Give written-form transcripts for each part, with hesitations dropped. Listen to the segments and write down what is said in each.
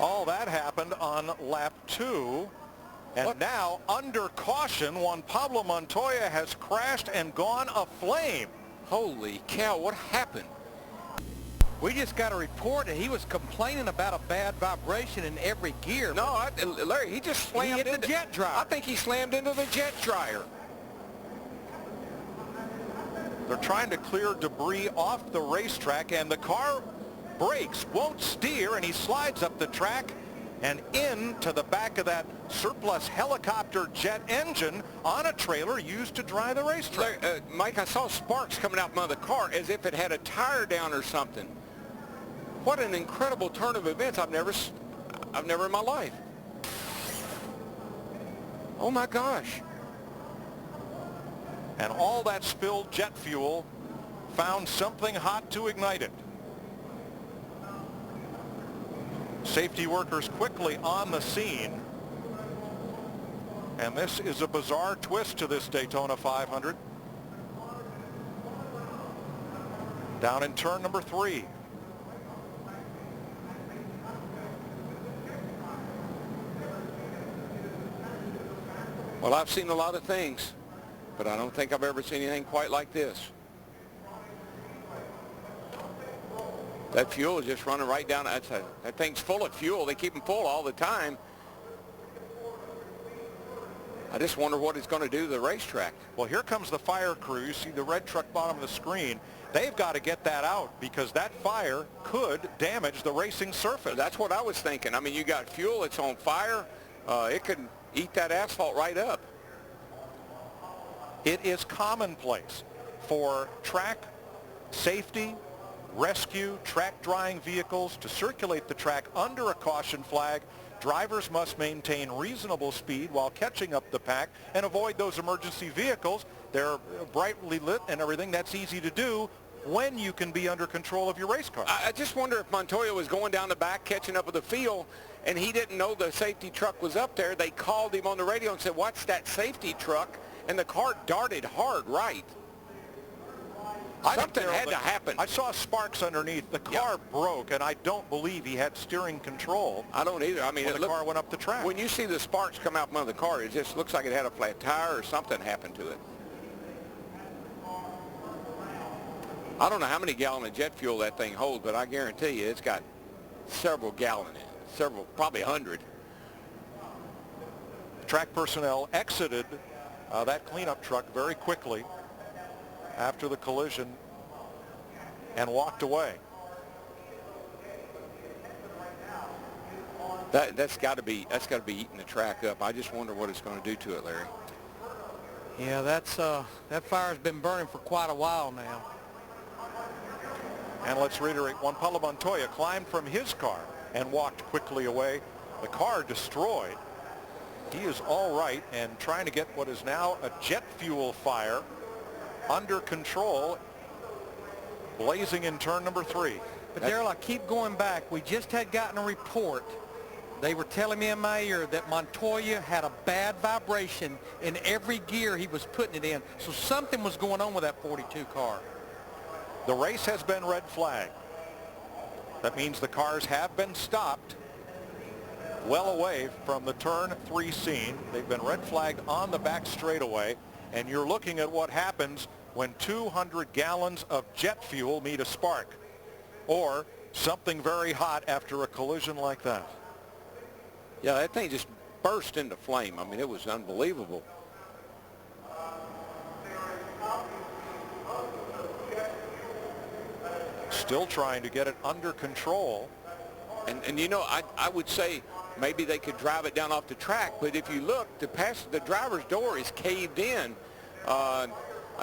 All that happened on lap 2. And What? now, under caution, Juan Pablo Montoya has crashed and gone aflame. Holy cow, what happened? We just got a report that he was complaining about a bad vibration in every gear. No, Larry, he just slammed hit the into jet dryer. I think he slammed into the jet dryer. They're trying to clear debris off the racetrack, and the car brakes, won't steer, and he slides up the track and into the back of that surplus helicopter jet engine on a trailer used to dry the racetrack. Mike, I saw sparks coming out from the car as if it had a tire down or something. What an incredible turn of events. I've never in my life. Oh my gosh. And all that spilled jet fuel found something hot to ignite it. Safety workers quickly on the scene. And this is a bizarre twist to this Daytona 500. Down in turn number 3. Well, I've seen a lot of things, but I don't think I've ever seen anything quite like this. That fuel is just running right down. That thing's full of fuel. They keep them full all the time. I just wonder what it's going to do to the racetrack. Well, here comes the fire crew. You see the red truck bottom of the screen. They've got to get that out because that fire could damage the racing surface. That's what I was thinking. I mean, you got fuel. It's on fire. It could eat that asphalt right up. It is commonplace for track safety, rescue, track drying vehicles to circulate the track under a caution flag. Drivers must maintain reasonable speed while catching up the pack and avoid those emergency vehicles. They're brightly lit and everything. That's easy to do when you can be under control of your race car. I just wonder if Montoya was going down the back, catching up with the field, and he didn't know the safety truck was up there. They called him on the radio and said, "Watch that safety truck," and the car darted hard right. Something had to happen. I saw sparks underneath. The car broke, and I don't believe he had steering control. I don't either. I mean, when the car went up the track. When you see the sparks come out from the car, it just looks like it had a flat tire or something happened to it. I don't know how many gallons of jet fuel that thing holds, but I guarantee you it's got several gallons in it. Several, probably 100. Track personnel exited that cleanup truck very quickly after the collision and walked away. That's got to be eating the track up. I just wonder what it's going to do to it, Larry. Yeah, that fire's been burning for quite a while now. And let's reiterate, Juan Pablo Montoya climbed from his car and walked quickly away. The car destroyed. He is all right and trying to get what is now a jet fuel fire under control, blazing in turn number 3. But Darrell, I keep going back. We just had gotten a report. They were telling me in my ear that Montoya had a bad vibration in every gear he was putting it in. So something was going on with that 42 car. The race has been red flagged. That means the cars have been stopped well away from the turn 3 scene. They've been red flagged on the back straightaway. And you're looking at what happens when 200 gallons of jet fuel meet a spark or something very hot after a collision like that. Yeah, that thing just burst into flame. I mean, it was unbelievable. Still trying to get it under control. And you know, I would say maybe they could drive it down off the track, but if you look, the driver's door is caved in. I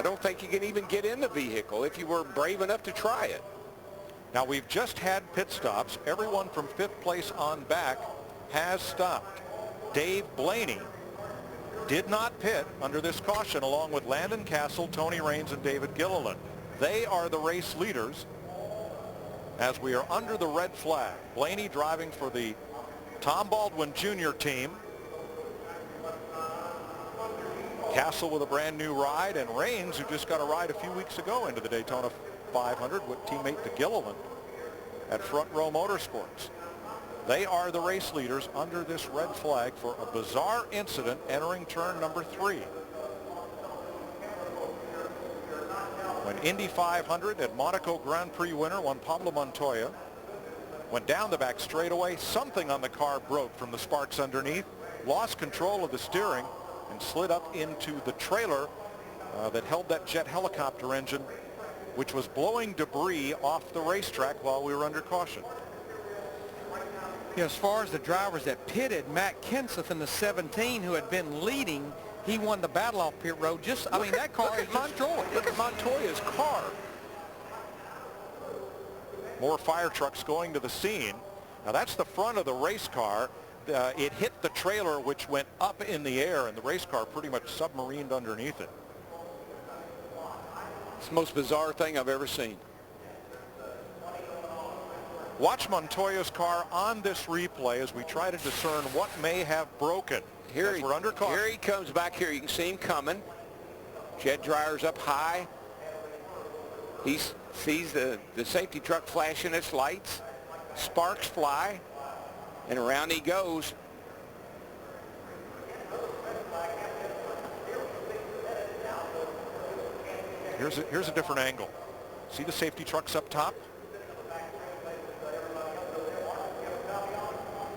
don't think you can even get in the vehicle if you were brave enough to try it. Now, we've just had pit stops. Everyone from 5th place on back has stopped. Dave Blaney did not pit under this caution, along with Landon Castle, Tony Raines, and David Gilliland. They are the race leaders as we are under the red flag. Blaney driving for the Tom Baldwin Jr. team. Castle with a brand new ride, and Raines, who just got a ride a few weeks ago into the Daytona 500 with teammate the Gilliland at Front Row Motorsports. They are the race leaders under this red flag for a bizarre incident entering turn number 3. When Indy 500 and Monaco Grand Prix winner Juan Pablo Montoya went down the back straightaway, something on the car broke from the sparks underneath, lost control of the steering, and slid up into the trailer that held that jet helicopter engine, which was blowing debris off the racetrack while we were under caution. Yeah, as far as the drivers that pitted, Matt Kenseth in the 17, who had been leading, he won the battle off pit road. That car is destroyed. Look at Montoya's car. More fire trucks going to the scene. Now that's the front of the race car. It hit the trailer, which went up in the air, and the race car pretty much submarined underneath it. It's the most bizarre thing I've ever seen. Watch Montoya's car on this replay as we try to discern what may have broken. We're under caution. Here he comes back here. You can see him coming. Jet dryer's up high. He sees the safety truck flashing its lights. Sparks fly, and around he goes. Here's a different angle. See the safety trucks up top?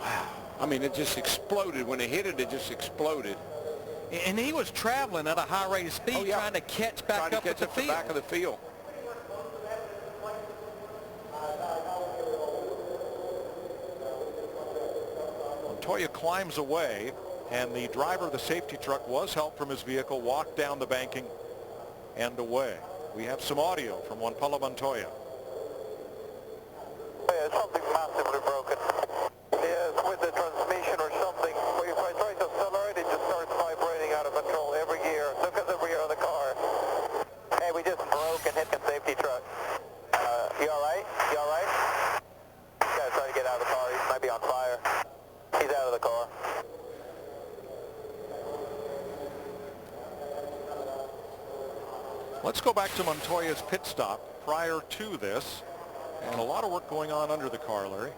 Wow. I mean, it just exploded. When it hit it, it just exploded. And he was traveling at a high rate of speed, trying to catch back up with the field. Back of the field. Montoya climbs away, and the driver of the safety truck was helped from his vehicle, walked down the banking and away. We have some audio from Juan Pablo Montoya. Yeah, something massively broken. Yes, with the transmission or something. If I try to accelerate, it just starts vibrating out of control every gear. Look at the rear of the car. Hey, we just broke and hit the safety truck. You alright? You alright? This guy's trying to get out of the car. He might be on fire. He's out of the car. Let's go back to Montoya's pit stop prior to this, and a lot of work going on under the car, Larry.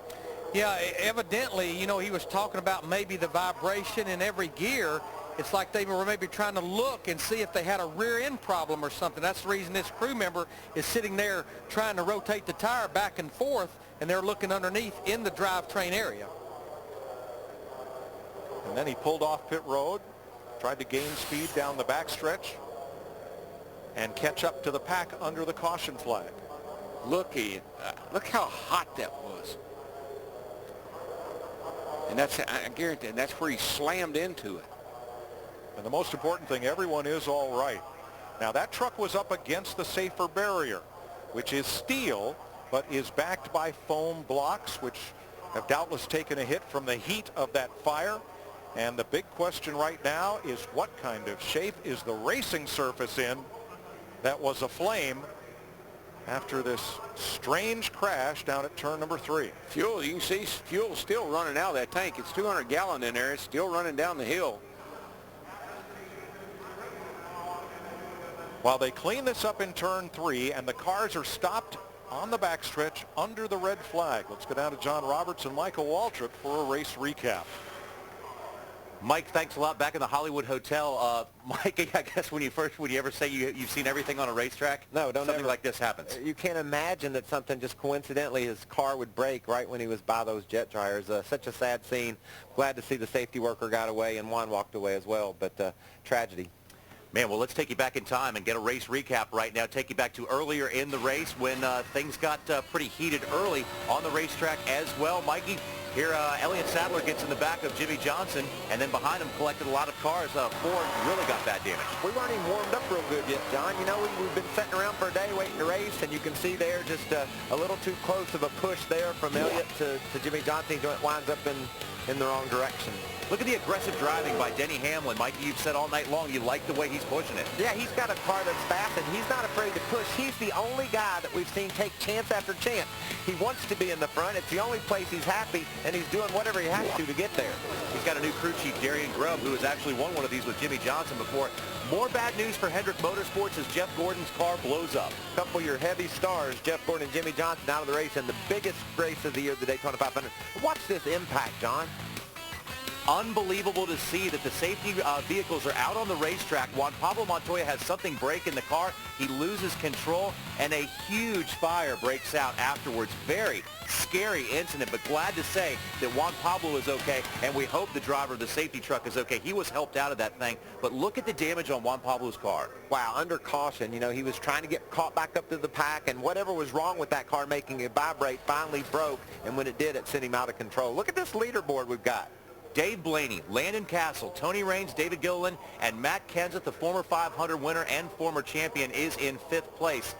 Yeah, evidently, he was talking about maybe the vibration in every gear. It's like they were maybe trying to look and see if they had a rear end problem or something. That's the reason this crew member is sitting there trying to rotate the tire back and forth, and they're looking underneath in the drivetrain area. And then he pulled off pit road, tried to gain speed down the backstretch, and catch up to the pack under the caution flag. Look how hot that was. And I guarantee that's where he slammed into it. And the most important thing, everyone is all right. Now that truck was up against the safer barrier, which is steel, but is backed by foam blocks, which have doubtless taken a hit from the heat of that fire. And the big question right now is, what kind of shape is the racing surface in that was aflame after this strange crash down at turn number 3? Fuel, you can see fuel still running out of that tank. It's 200 gallon in there. It's still running down the hill. While they clean this up in turn 3 and the cars are stopped on the backstretch under the red flag. Let's go down to John Roberts and Michael Waltrip for a race recap. Mike, thanks a lot. Back in the Hollywood Hotel. Mike, I guess would you ever say you've seen everything on a racetrack? No, don't Something ever. like this happens. You can't imagine that something just coincidentally, his car would break right when he was by those jet dryers. Such a sad scene. Glad to see the safety worker got away and Juan walked away as well, but tragedy. Man, well, let's take you back in time and get a race recap right now. Take you back to earlier in the race when things got pretty heated early on the racetrack as well. Mikey, here Elliott Sadler gets in the back of Jimmy Johnson, and then behind him collected a lot of cars. Ford really got that damage. We weren't even warmed up real good yet, John. We've been sitting around for a day waiting to race, and you can see there just a little too close of a push there from Elliott to Jimmy Johnson. It winds up in the wrong direction. Look at the aggressive driving by Denny Hamlin. Mikey, you've said all night long you like the way he's pushing it. Yeah, he's got a car that's fast, and he's not afraid to push. He's the only guy that we've seen take chance after chance. He wants to be in the front. It's the only place he's happy, and he's doing whatever he has to get there. He's got a new crew chief, Darian Grubb, who has actually won one of these with Jimmy Johnson before. More bad news for Hendrick Motorsports as Jeff Gordon's car blows up. A couple of your heavy stars, Jeff Gordon and Jimmy Johnson, out of the race in the biggest race of the year, the Daytona 500. Watch this impact, John. Unbelievable to see that the safety vehicles are out on the racetrack. Juan Pablo Montoya has something break in the car. He loses control, and a huge fire breaks out afterwards. Very scary incident, but glad to say that Juan Pablo is okay, and we hope the driver of the safety truck is okay. He was helped out of that thing, but look at the damage on Juan Pablo's car. Wow, under caution. You know, he was trying to get caught back up to the pack, and whatever was wrong with that car making it vibrate finally broke, and when it did, it sent him out of control. Look at this leaderboard we've got. Dave Blaney, Landon Castle, Tony Raines, David Gilliland, and Matt Kenseth, the former 500 winner and former champion, is in 5th place.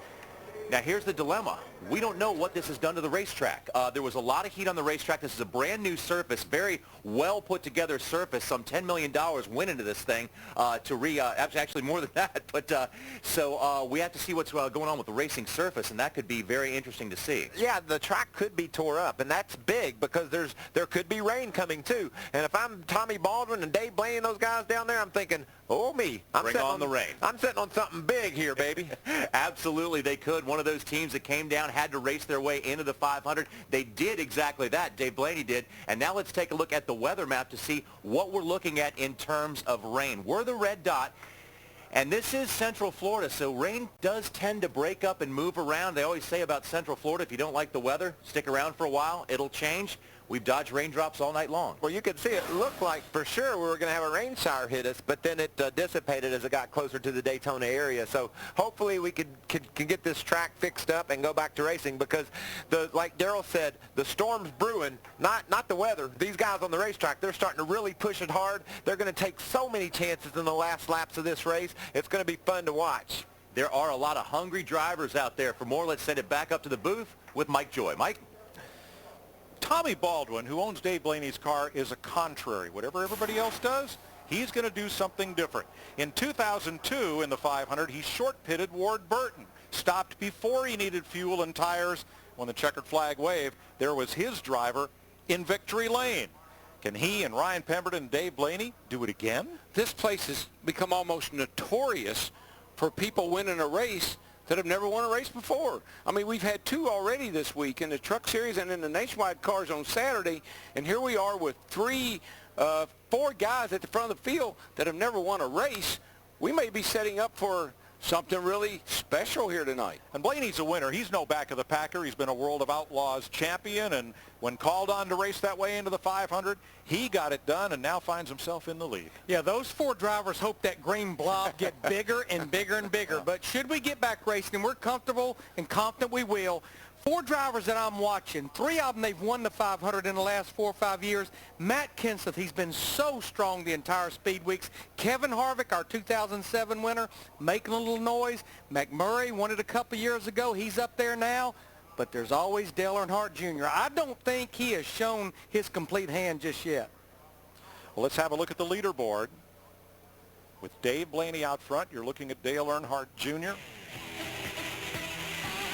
Now, here's the dilemma. We don't know what this has done to the racetrack. There was a lot of heat on the racetrack. This is a brand new surface, very well put together surface. Some $10 million went into this thing actually more than that. But so we have to see what's going on with the racing surface, and that could be very interesting to see. Yeah, the track could be tore up, and that's big because there could be rain coming too. And if I'm Tommy Baldwin and Dave Blaney and those guys down there, I'm thinking, oh me, Bring on the rain. I'm sitting on something big here, baby. Absolutely, they could. One of those teams that came down had to race their way into the 500. They did exactly that. Dave Blaney did. And now let's take a look at the weather map to see what we're looking at in terms of rain. We're the red dot. And this is Central Florida, so rain does tend to break up and move around. They always say about Central Florida, if you don't like the weather, stick around for a while. It'll change. We've dodged raindrops all night long. Well, you could see it looked like for sure we were going to have a rain shower hit us, but then it dissipated as it got closer to the Daytona area. So hopefully we can get this track fixed up and go back to racing because, like Darrell said, the storm's brewing, not the weather. These guys on the racetrack, they're starting to really push it hard. They're going to take so many chances in the last laps of this race. It's going to be fun to watch. There are a lot of hungry drivers out there. For more, let's send it back up to the booth with Mike Joy. Mike? Tommy Baldwin, who owns Dave Blaney's car, is a contrary. Whatever everybody else does, he's going to do something different. In 2002, in the 500, he short-pitted Ward Burton, stopped before he needed fuel and tires. When the checkered flag waved, there was his driver in victory lane. Can he and Ryan Pemberton and Dave Blaney do it again? This place has become almost notorious for people winning a race that have never won a race before. I mean, we've had 2 already this week in the Truck Series and in the Nationwide Cars on Saturday, and here we are with 4 guys at the front of the field that have never won a race. We may be setting up for something really special here tonight. And Blaney's a winner. He's no back of the packer. He's been a World of Outlaws champion, and when called on to race that way into the 500, he got it done and now finds himself in the lead. Yeah, those 4 drivers hope that green blob get bigger and bigger and bigger. But should we get back racing, and we're comfortable and confident we will, 4 drivers that I'm watching, 3 of them, they've won the 500 in the last 4 or 5 years. Matt Kenseth, he's been so strong the entire speed weeks. Kevin Harvick, our 2007 winner, making a little noise. McMurray won it a couple years ago. He's up there now. But there's always Dale Earnhardt Jr. I don't think he has shown his complete hand just yet. Well, let's have a look at the leaderboard. With Dave Blaney out front, you're looking at Dale Earnhardt Jr.,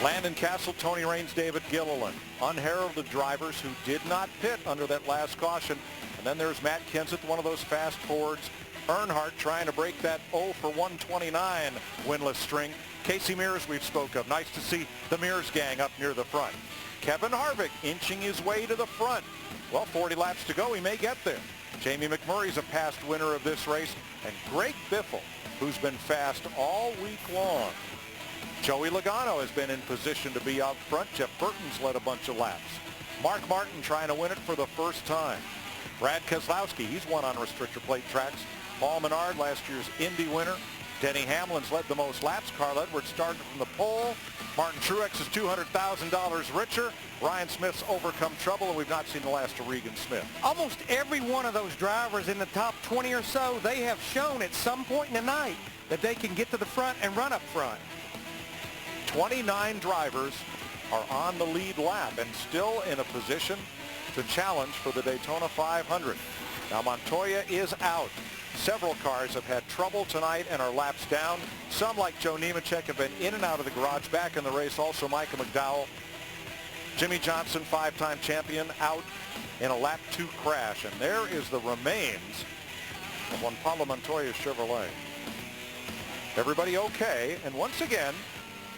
Landon Castle, Tony Raines, David Gilliland. Unheralded drivers who did not pit under that last caution. And then there's Matt Kenseth, one of those fast forwards. Earnhardt trying to break that 0 for 129 winless string. Casey Mears we've spoke of. Nice to see the Mears gang up near the front. Kevin Harvick inching his way to the front. Well, 40 laps to go. He may get there. Jamie McMurray's a past winner of this race. And Greg Biffle, who's been fast all week long. Joey Logano has been in position to be out front. Jeff Burton's led a bunch of laps. Mark Martin trying to win it for the first time. Brad Keselowski, he's won on restrictor plate tracks. Paul Menard, last year's Indy winner. Denny Hamlin's led the most laps. Carl Edwards started from the pole. Martin Truex is $200,000 richer. Ryan Smith's overcome trouble, and we've not seen the last of Regan Smith. Almost every one of those drivers in the top 20 or so, they have shown at some point in the night that they can get to the front and run up front. 29 drivers are on the lead lap and still in a position to challenge for the Daytona 500. Now Montoya is out. Several cars have had trouble tonight and are laps down. Some, like Joe Nemechek, have been in and out of the garage. Back in the race, also Micah McDowell. Jimmy Johnson, 5-time champion, out. in a lap 2 crash. And there is the remains of Juan Pablo Montoya's Chevrolet. Everybody okay? And once again,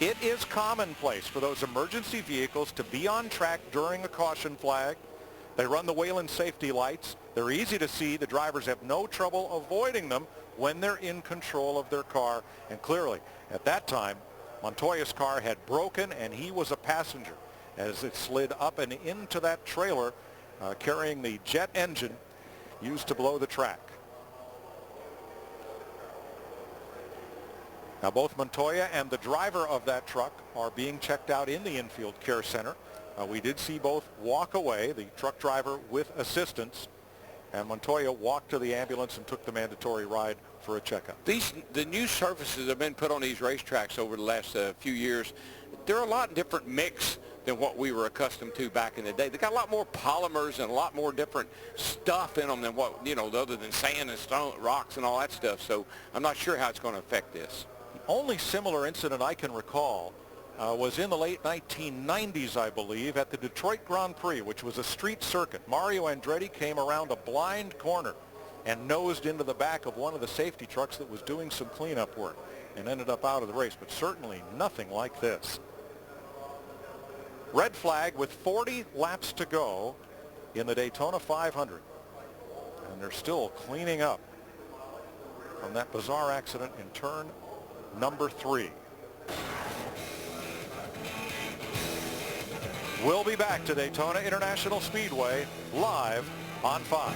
it is commonplace for those emergency vehicles to be on track during a caution flag. They run the Whelen safety lights. They're easy to see. The drivers have no trouble avoiding them when they're in control of their car. And clearly, at that time, Montoya's car had broken and he was a passenger as it slid up and into that trailer carrying the jet engine used to blow the track. Now, both Montoya and the driver of that truck are being checked out in the infield care center. We did see both walk away, the truck driver with assistance, and Montoya walked to the ambulance and took the mandatory ride for a checkup. The new surfaces that have been put on these racetracks over the last few years, they're a lot different mix than what we were accustomed to back in the day. They got a lot more polymers and a lot more different stuff in them than what, other than sand and stone, rocks and all that stuff. So I'm not sure how it's going to affect this. Only similar incident I can recall was in the late 1990s, I believe, at the Detroit Grand Prix, which was a street circuit. Mario Andretti came around a blind corner and nosed into the back of one of the safety trucks that was doing some cleanup work and ended up out of the race, but certainly nothing like this. Red flag with 40 laps to go in the Daytona 500. And they're still cleaning up from that bizarre accident in turn number 3. We'll be back to Daytona International Speedway live on Fox.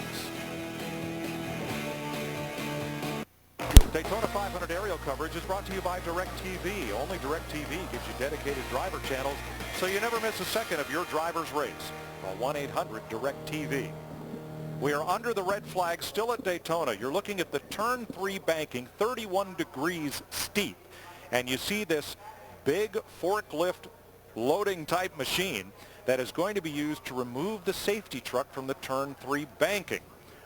Daytona 500 aerial coverage is brought to you by DirecTV. Only DirecTV gives you dedicated driver channels so you never miss a second of your driver's race. Call 1-800-DirecTV. We are under the red flag still at Daytona. You're looking at the turn 3 banking, 31 degrees steep. And you see this big forklift loading type machine that is going to be used to remove the safety truck from the turn 3 banking.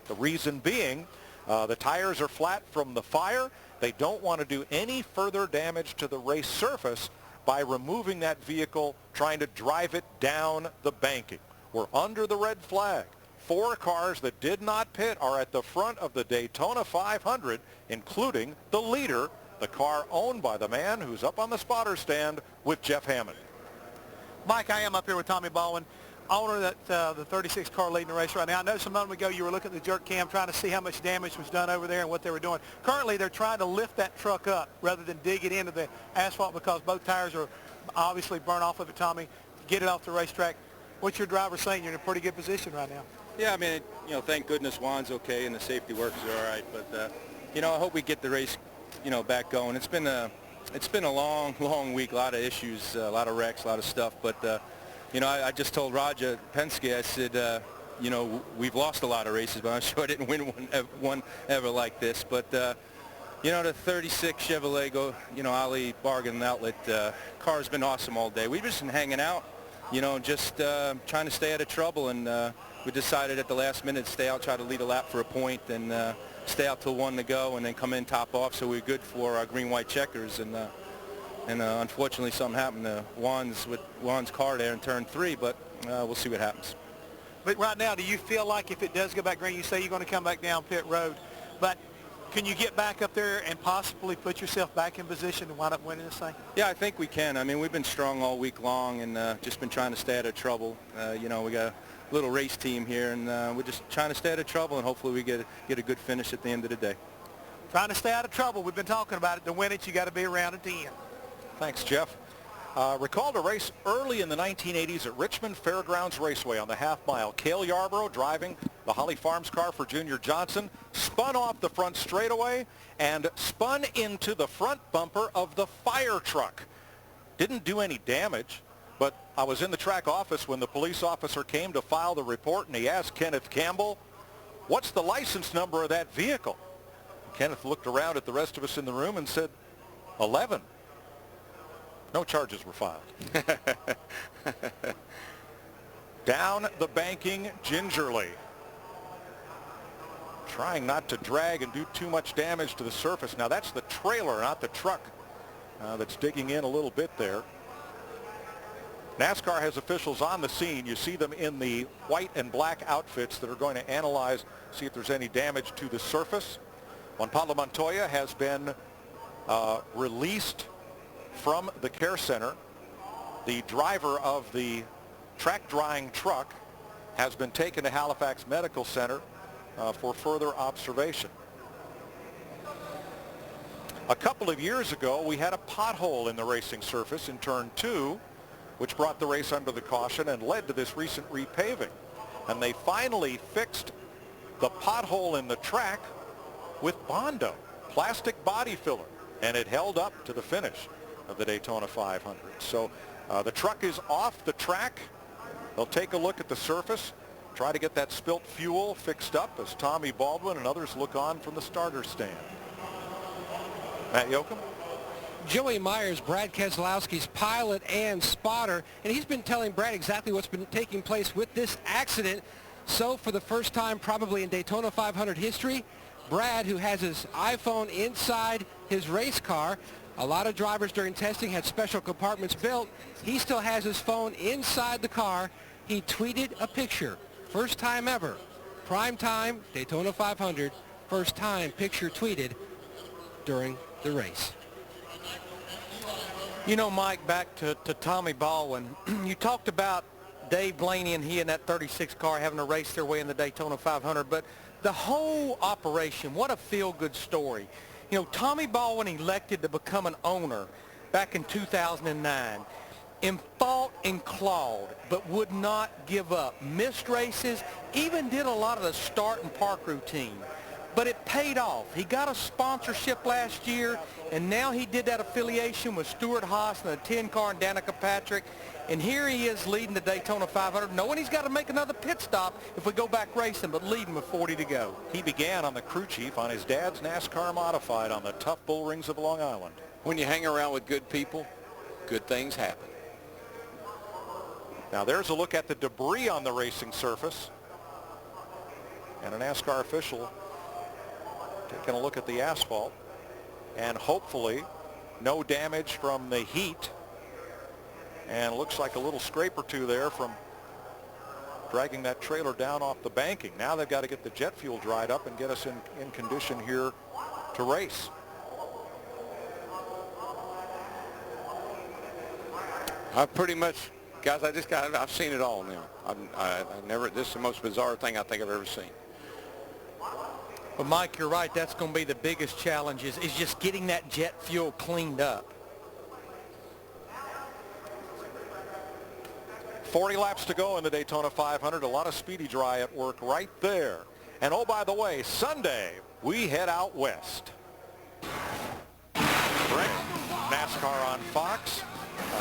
The reason being, the tires are flat from the fire. They don't want to do any further damage to the race surface by removing that vehicle, trying to drive it down the banking. We're under the red flag. 4 cars that did not pit are at the front of the Daytona 500, including the leader, the car owned by the man who's up on the spotter stand with Jeff Hammond. Mike, I am up here with Tommy Baldwin, owner of the 36 car leading the race right now. I know some moment ago you were looking at the jerk cam trying to see how much damage was done over there and what they were doing. Currently, they're trying to lift that truck up rather than dig it into the asphalt because both tires are obviously burnt off of it, Tommy. Get it off the racetrack. What's your driver saying? You're in a pretty good position right now. Yeah, I mean, thank goodness Juan's okay and the safety workers are all right. But, I hope we get the race, back going. It's been a long week, a lot of issues, a lot of wrecks, a lot of stuff. But, I just told Roger Penske, I said, we've lost a lot of races, but I'm sure I didn't win one ever like this. But, the 36 Chevrolet, Ali Bargain Outlet car has been awesome all day. We've just been hanging out, just trying to stay out of trouble. And we decided at the last minute to stay out, try to lead a lap for a point, and stay out till 1 to go, and then come in top off so we're good for our green-white checkers. And unfortunately, something happened to Juan's car there in turn 3, but we'll see what happens. But right now, do you feel like if it does go back green, you say you're going to come back down pit road, but can you get back up there and possibly put yourself back in position to wind up winning this thing? Yeah, I think we can. I mean, we've been strong all week long and just been trying to stay out of trouble. We got a little race team here, and we're just trying to stay out of trouble, and hopefully we get a good finish at the end of the day. Trying to stay out of trouble. We've been talking about it. To win it, you got to be around at the end. Thanks, Jeff. Recalled a race early in the 1980s at Richmond Fairgrounds Raceway on the half-mile. Cale Yarborough driving the Holly Farms car for Junior Johnson, spun off the front straightaway and spun into the front bumper of the fire truck. Didn't do any damage, but I was in the track office when the police officer came to file the report, and he asked Kenneth Campbell, "What's the license number of that vehicle?" Kenneth looked around at the rest of us in the room and said, 11. No charges were filed. Down the banking gingerly, trying not to drag and do too much damage to the surface. Now that's the trailer, not the truck, that's digging in a little bit there. NASCAR has officials on the scene. You see them in the white and black outfits that are going to analyze, see if there's any damage to the surface. Juan Pablo Montoya has been released from the care center. The driver of the track drying truck has been taken to Halifax Medical Center for further observation. A couple of years ago, we had a pothole in the racing surface in turn 2, which brought the race under the caution and led to this recent repaving. And they finally fixed the pothole in the track with Bondo, plastic body filler, and it held up to the finish of the Daytona 500. So the truck is off the track. They'll take a look at the surface, try to get that spilt fuel fixed up as Tommy Baldwin and others look on from the starter stand. Matt Yoakum? Joey Myers, Brad Keselowski's pilot and spotter, and he's been telling Brad exactly what's been taking place with this accident. So for the first time probably in Daytona 500 history, Brad, who has his iPhone inside his race car, a lot of drivers during testing had special compartments built. He still has his phone inside the car. He tweeted a picture. First time ever. Prime time, Daytona 500. First time picture tweeted during the race. You know, Mike, back to Tommy Baldwin, you talked about Dave Blaney and he in that 36 car having to race their way in the Daytona 500, but the whole operation, what a feel-good story. You know, Tommy Baldwin elected to become an owner back in 2009 and fought and clawed, but would not give up. Missed races, even did a lot of the start and park routine. But it paid off. He got a sponsorship last year, and now he did that affiliation with Stuart Haas and the 10 car and Danica Patrick. And here he is leading the Daytona 500, knowing he's got to make another pit stop if we go back racing, but leading with 40 to go. He began on the crew chief on his dad's NASCAR modified on the tough bull rings of Long Island. When you hang around with good people, good things happen. Now there's a look at the debris on the racing surface. And a NASCAR official taking a look at the asphalt. And hopefully no damage from the heat. And it looks like a little scrape or two there from dragging that trailer down off the banking. Now they've got to get the jet fuel dried up and get us in condition here to race. I've pretty much, guys, I've seen it all now. I've never, this is the most bizarre thing I think I've ever seen. But Mike, you're right. That's going to be the biggest challenge is just getting that jet fuel cleaned up. 40 laps to go in the Daytona 500. A lot of speedy dry at work right there. And oh, by the way, Sunday, we head out west. Correct. NASCAR on Fox.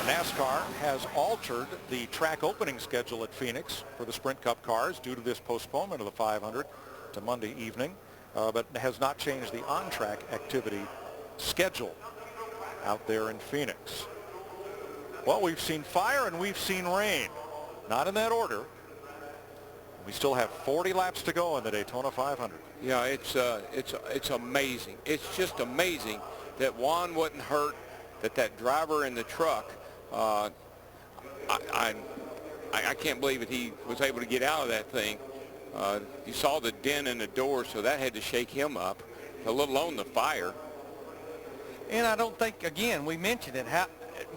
NASCAR has altered the track opening schedule at Phoenix for the Sprint Cup cars due to this postponement of the 500 to Monday evening, but has not changed the on-track activity schedule out there in Phoenix. Well, we've seen fire and we've seen rain. Not in that order. We still have 40 laps to go in the Daytona 500. Yeah, it's amazing. It's just amazing that Juan wasn't hurt, that driver in the truck, I can't believe that he was able to get out of that thing. You saw the dent in the door, so that had to shake him up, let alone the fire. And I don't think, again, we mentioned it,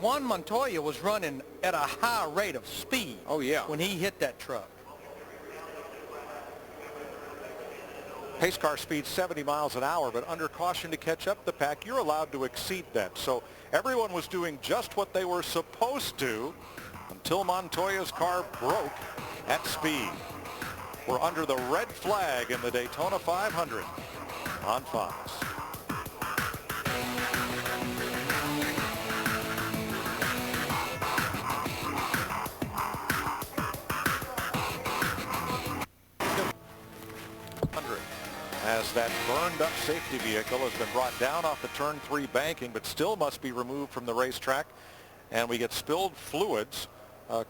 Juan Montoya was running at a high rate of speed. Oh, yeah. When he hit that truck. Pace car speed 70 miles an hour, but under caution to catch up the pack, you're allowed to exceed that. So everyone was doing just what they were supposed to until Montoya's car broke at speed. We're under the red flag in the Daytona 500 on Fox. As that burned up safety vehicle has been brought down off the turn 3 banking, but still must be removed from the racetrack, and we get spilled fluids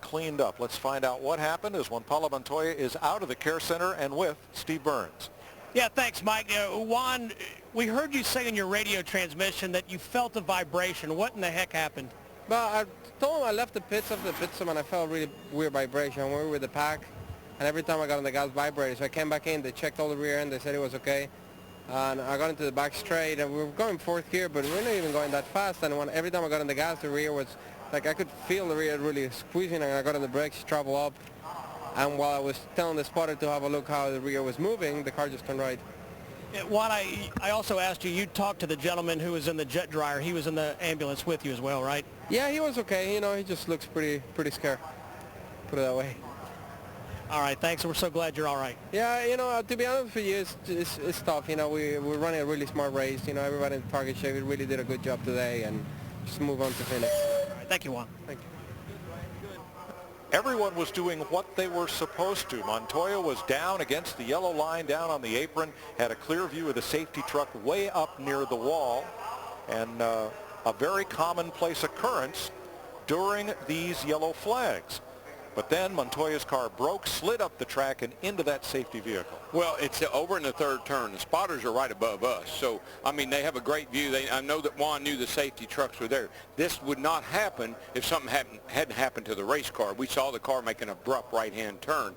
cleaned up. Let's find out what happened as Juan Pablo Montoya is out of the care center and with Steve Burns. Yeah, thanks, Mike. Juan, we heard you say in your radio transmission that you felt a vibration. What in the heck happened? But I told him I left the pits after the pit stop and I felt really weird vibration. We were with the pack, and every time I got on the gas vibrated. So I came back in, they checked all the rear end, they said it was okay. And I got into the back straight, and we were going fourth gear, but we're not even going that fast. And every time I got on the gas, the rear was, like, I could feel the rear really squeezing, and I got on the brakes, travel up. And while I was telling the spotter to have a look how the rear was moving, the car just turned right. Juan, I also asked you, you talked to the gentleman who was in the jet dryer. He was in the ambulance with you as well, right? Yeah, he was okay. You know, he just looks pretty scared, put it that way. All right, thanks. We're so glad you're all right. Yeah, you know, to be honest with you, it's tough. You know, we're running a really smart race. You know, everybody in the target shape really did a good job today, and just move on to finish. All right, thank you, Juan. Thank you. Everyone was doing what they were supposed to. Montoya was down against the yellow line down on the apron, had a clear view of the safety truck way up near the wall, and a very commonplace occurrence during these yellow flags. But then Montoya's car broke, slid up the track, and into that safety vehicle. Well, it's over in the third turn. The spotters are right above us. So, I mean, they have a great view. I know that Juan knew the safety trucks were there. This would not happen if something hadn't happened to the race car. We saw the car make an abrupt right-hand turn.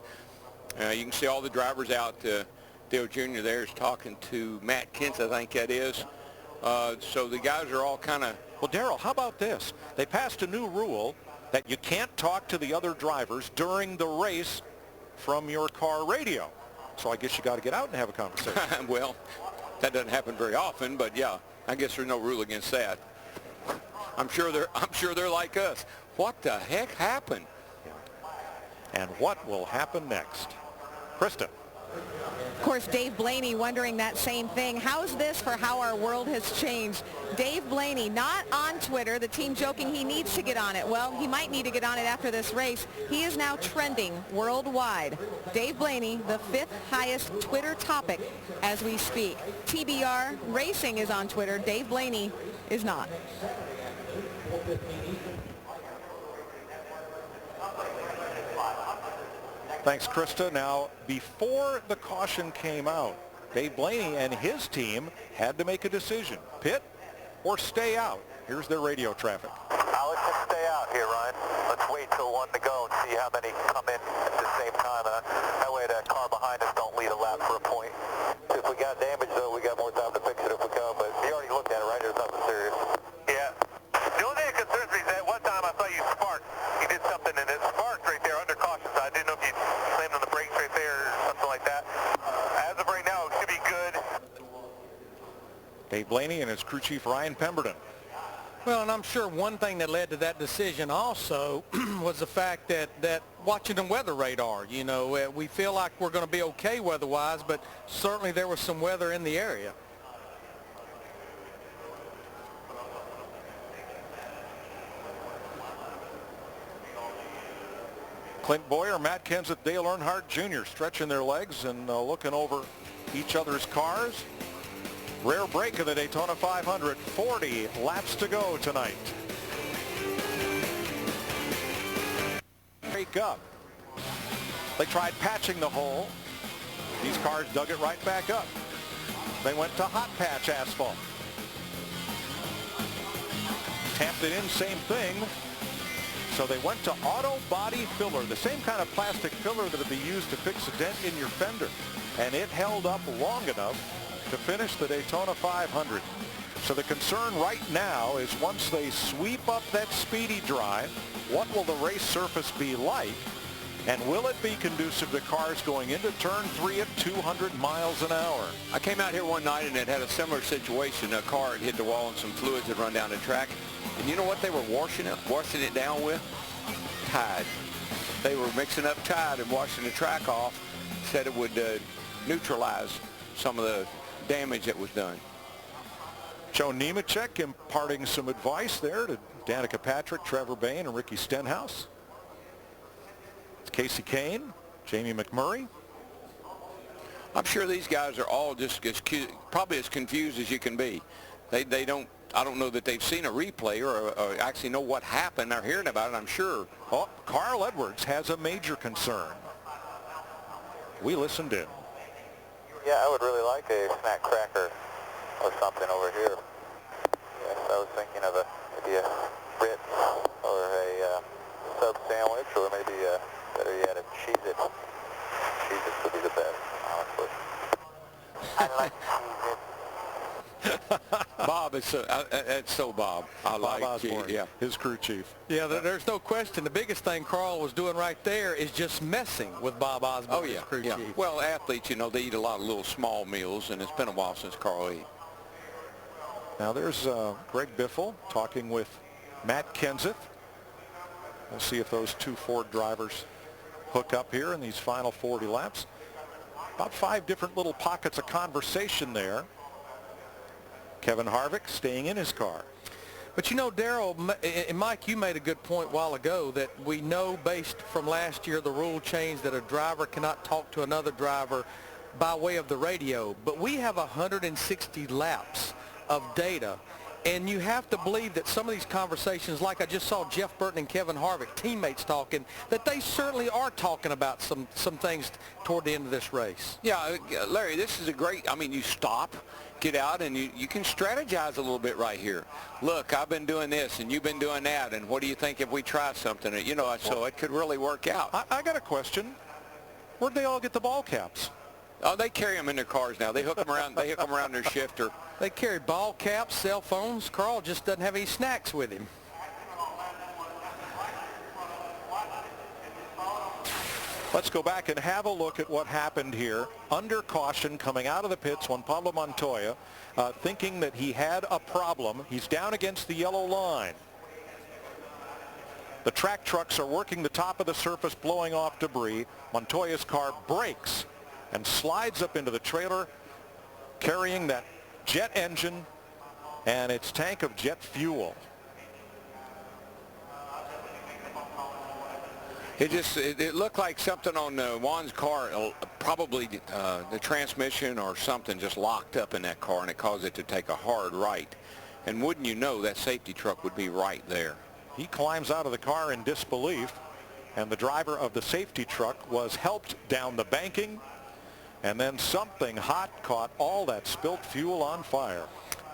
You can see all the drivers out. Dale Jr. there is talking to Matt Kentz, I think that is. So the guys are all kind of... Well, Darrell, how about this? They passed a new rule that you can't talk to the other drivers during the race from your car radio. So I guess you got to get out and have a conversation. Well, that doesn't happen very often, but yeah, I guess there's no rule against that. I'm sure they're like us. What the heck happened? Yeah. And what will happen next? Krista. Of course, Dave Blaney wondering that same thing. How's this for how our world has changed? Dave Blaney not on Twitter, the team joking he needs to get on it. Well, he might need to get on it after this race. He is now trending worldwide. Dave Blaney, the 5th highest Twitter topic as we speak. TBR Racing is on Twitter. Dave Blaney is not. Thanks, Krista. Now, before the caution came out, Dave Blaney and his team had to make a decision, pit or stay out. Here's their radio traffic. I'll let you stay out here, Ryan. Let's wait till one to go and see how many come in at the same time. That way that car behind us don't lead a lap for a point. If we got damage, though, we got more time to fix it if we come, but you already looked at it, right? There's nothing serious. Yeah. The only thing that concerns me is that one time I saw you spark. You did something and it sparked right there under caution, so I didn't know if you slammed on the brakes right there or something like that. As of right now, it should be good. Dave Blaney and his crew chief Ryan Pemberton. Well, and I'm sure one thing that led to that decision also was the fact that watching the weather radar, you know, we feel like we're going to be okay weather-wise, but certainly there was some weather in the area. Clint Boyer, Matt Kenseth, Dale Earnhardt Jr. stretching their legs and looking over each other's cars. Rare break of the Daytona 500. 40 laps to go tonight. Break up. They tried patching the hole. These cars dug it right back up. They went to hot patch asphalt. Tamped it in, same thing. So they went to auto body filler, the same kind of plastic filler that would be used to fix a dent in your fender. And it held up long enough to finish the Daytona 500. So the concern right now is once they sweep up that speedy drive, what will the race surface be like? And will it be conducive to cars going into turn 3 at 200 miles an hour? I came out here one night and it had a similar situation. A car had hit the wall and some fluids had run down the track. And you know what they were washing it down with? Tide. They were mixing up Tide and washing the track off. Said it would neutralize some of the damage that was done. Joe Nemechek imparting some advice there to Danica Patrick, Trevor Bayne, and Ricky Stenhouse. It's Casey Kane, Jamie McMurray. I'm sure these guys are all just probably as confused as you can be. I don't know that they've seen a replay or actually know what happened. They're hearing about it, I'm sure. Oh, Carl Edwards has a major concern. We listened in. Yeah, I would really like a snack cracker or something over here. Yes, I was thinking of maybe a Ritz or a sub sandwich, or maybe better yet, a Cheez-It. Cheez-Its would be the best, honestly. I like Cheez-Its. Bob is that's so Bob. I like Osborne, yeah, his crew chief. Yeah, there's no question. The biggest thing Carl was doing right there is just messing with Bob Osborne, oh yeah, his crew yeah. chief. Well, athletes, you know, they eat a lot of little small meals, and it's been a while since Carl ate. Now there's Greg Biffle talking with Matt Kenseth. We'll see if those two Ford drivers hook up here in these final 40 laps. About 5 different little pockets of conversation there. Kevin Harvick staying in his car. But you know, Darrell and Mike, you made a good point a while ago that we know based from last year the rule change that a driver cannot talk to another driver by way of the radio. But we have 160 laps of data, and you have to believe that some of these conversations, like I just saw Jeff Burton and Kevin Harvick, teammates talking, that they certainly are talking about some things toward the end of this race. Yeah, Larry, this is a great, I mean, you stop, get out, and you can strategize a little bit right here. Look, I've been doing this, and you've been doing that, and what do you think if we try something? You know, so it could really work out. I got a question. Where'd they all get the ball caps? Oh, they carry them in their cars now. They hook them around. They hook them around their shifter. They carry ball caps, cell phones. Carl just doesn't have any snacks with him. Let's go back and have a look at what happened here. Under caution coming out of the pits, Juan Pablo Montoya, thinking that he had a problem. He's down against the yellow line. The track trucks are working the top of the surface, blowing off debris. Montoya's car brakes and slides up into the trailer, carrying that jet engine and its tank of jet fuel. It looked like something on Juan's car, probably the transmission or something just locked up in that car, and it caused it to take a hard right. And wouldn't you know, that safety truck would be right there. He climbs out of the car in disbelief, and the driver of the safety truck was helped down the banking, and then something hot caught all that spilt fuel on fire.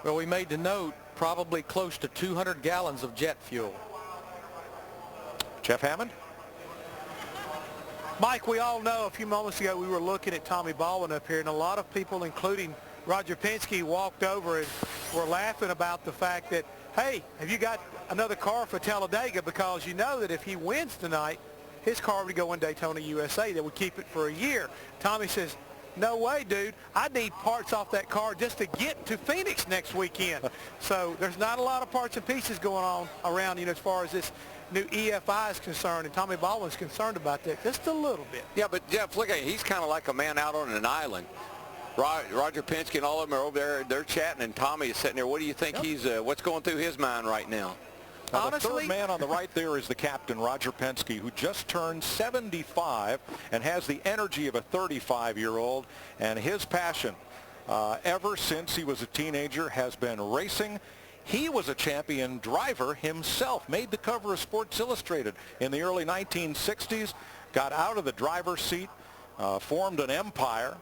Well, we made the note, probably close to 200 gallons of jet fuel. Jeff Hammond? Mike, we all know a few moments ago we were looking at Tommy Baldwin up here, and a lot of people, including Roger Penske, walked over and were laughing about the fact that, hey, have you got another car for Talladega? Because you know that if he wins tonight, his car would go in Daytona, USA. They would keep it for a year. Tommy says, no way, dude. I need parts off that car just to get to Phoenix next weekend. So there's not a lot of parts and pieces going on around, you know, as far as this new EFI is concerned, and Tommy Baldwin's concerned about that just a little bit. Yeah, but Jeff, look at him. He's kind of like a man out on an island. Roger Penske and all of them are over there. They're chatting, and Tommy is sitting there. What do you think he's, what's going through his mind right now? Now, the third man on the right there is the captain, Roger Penske, who just turned 75 and has the energy of a 35-year-old. And his passion, ever since he was a teenager, has been racing. He was a champion driver himself, made the cover of Sports Illustrated in the early 1960s, got out of the driver's seat, formed an empire,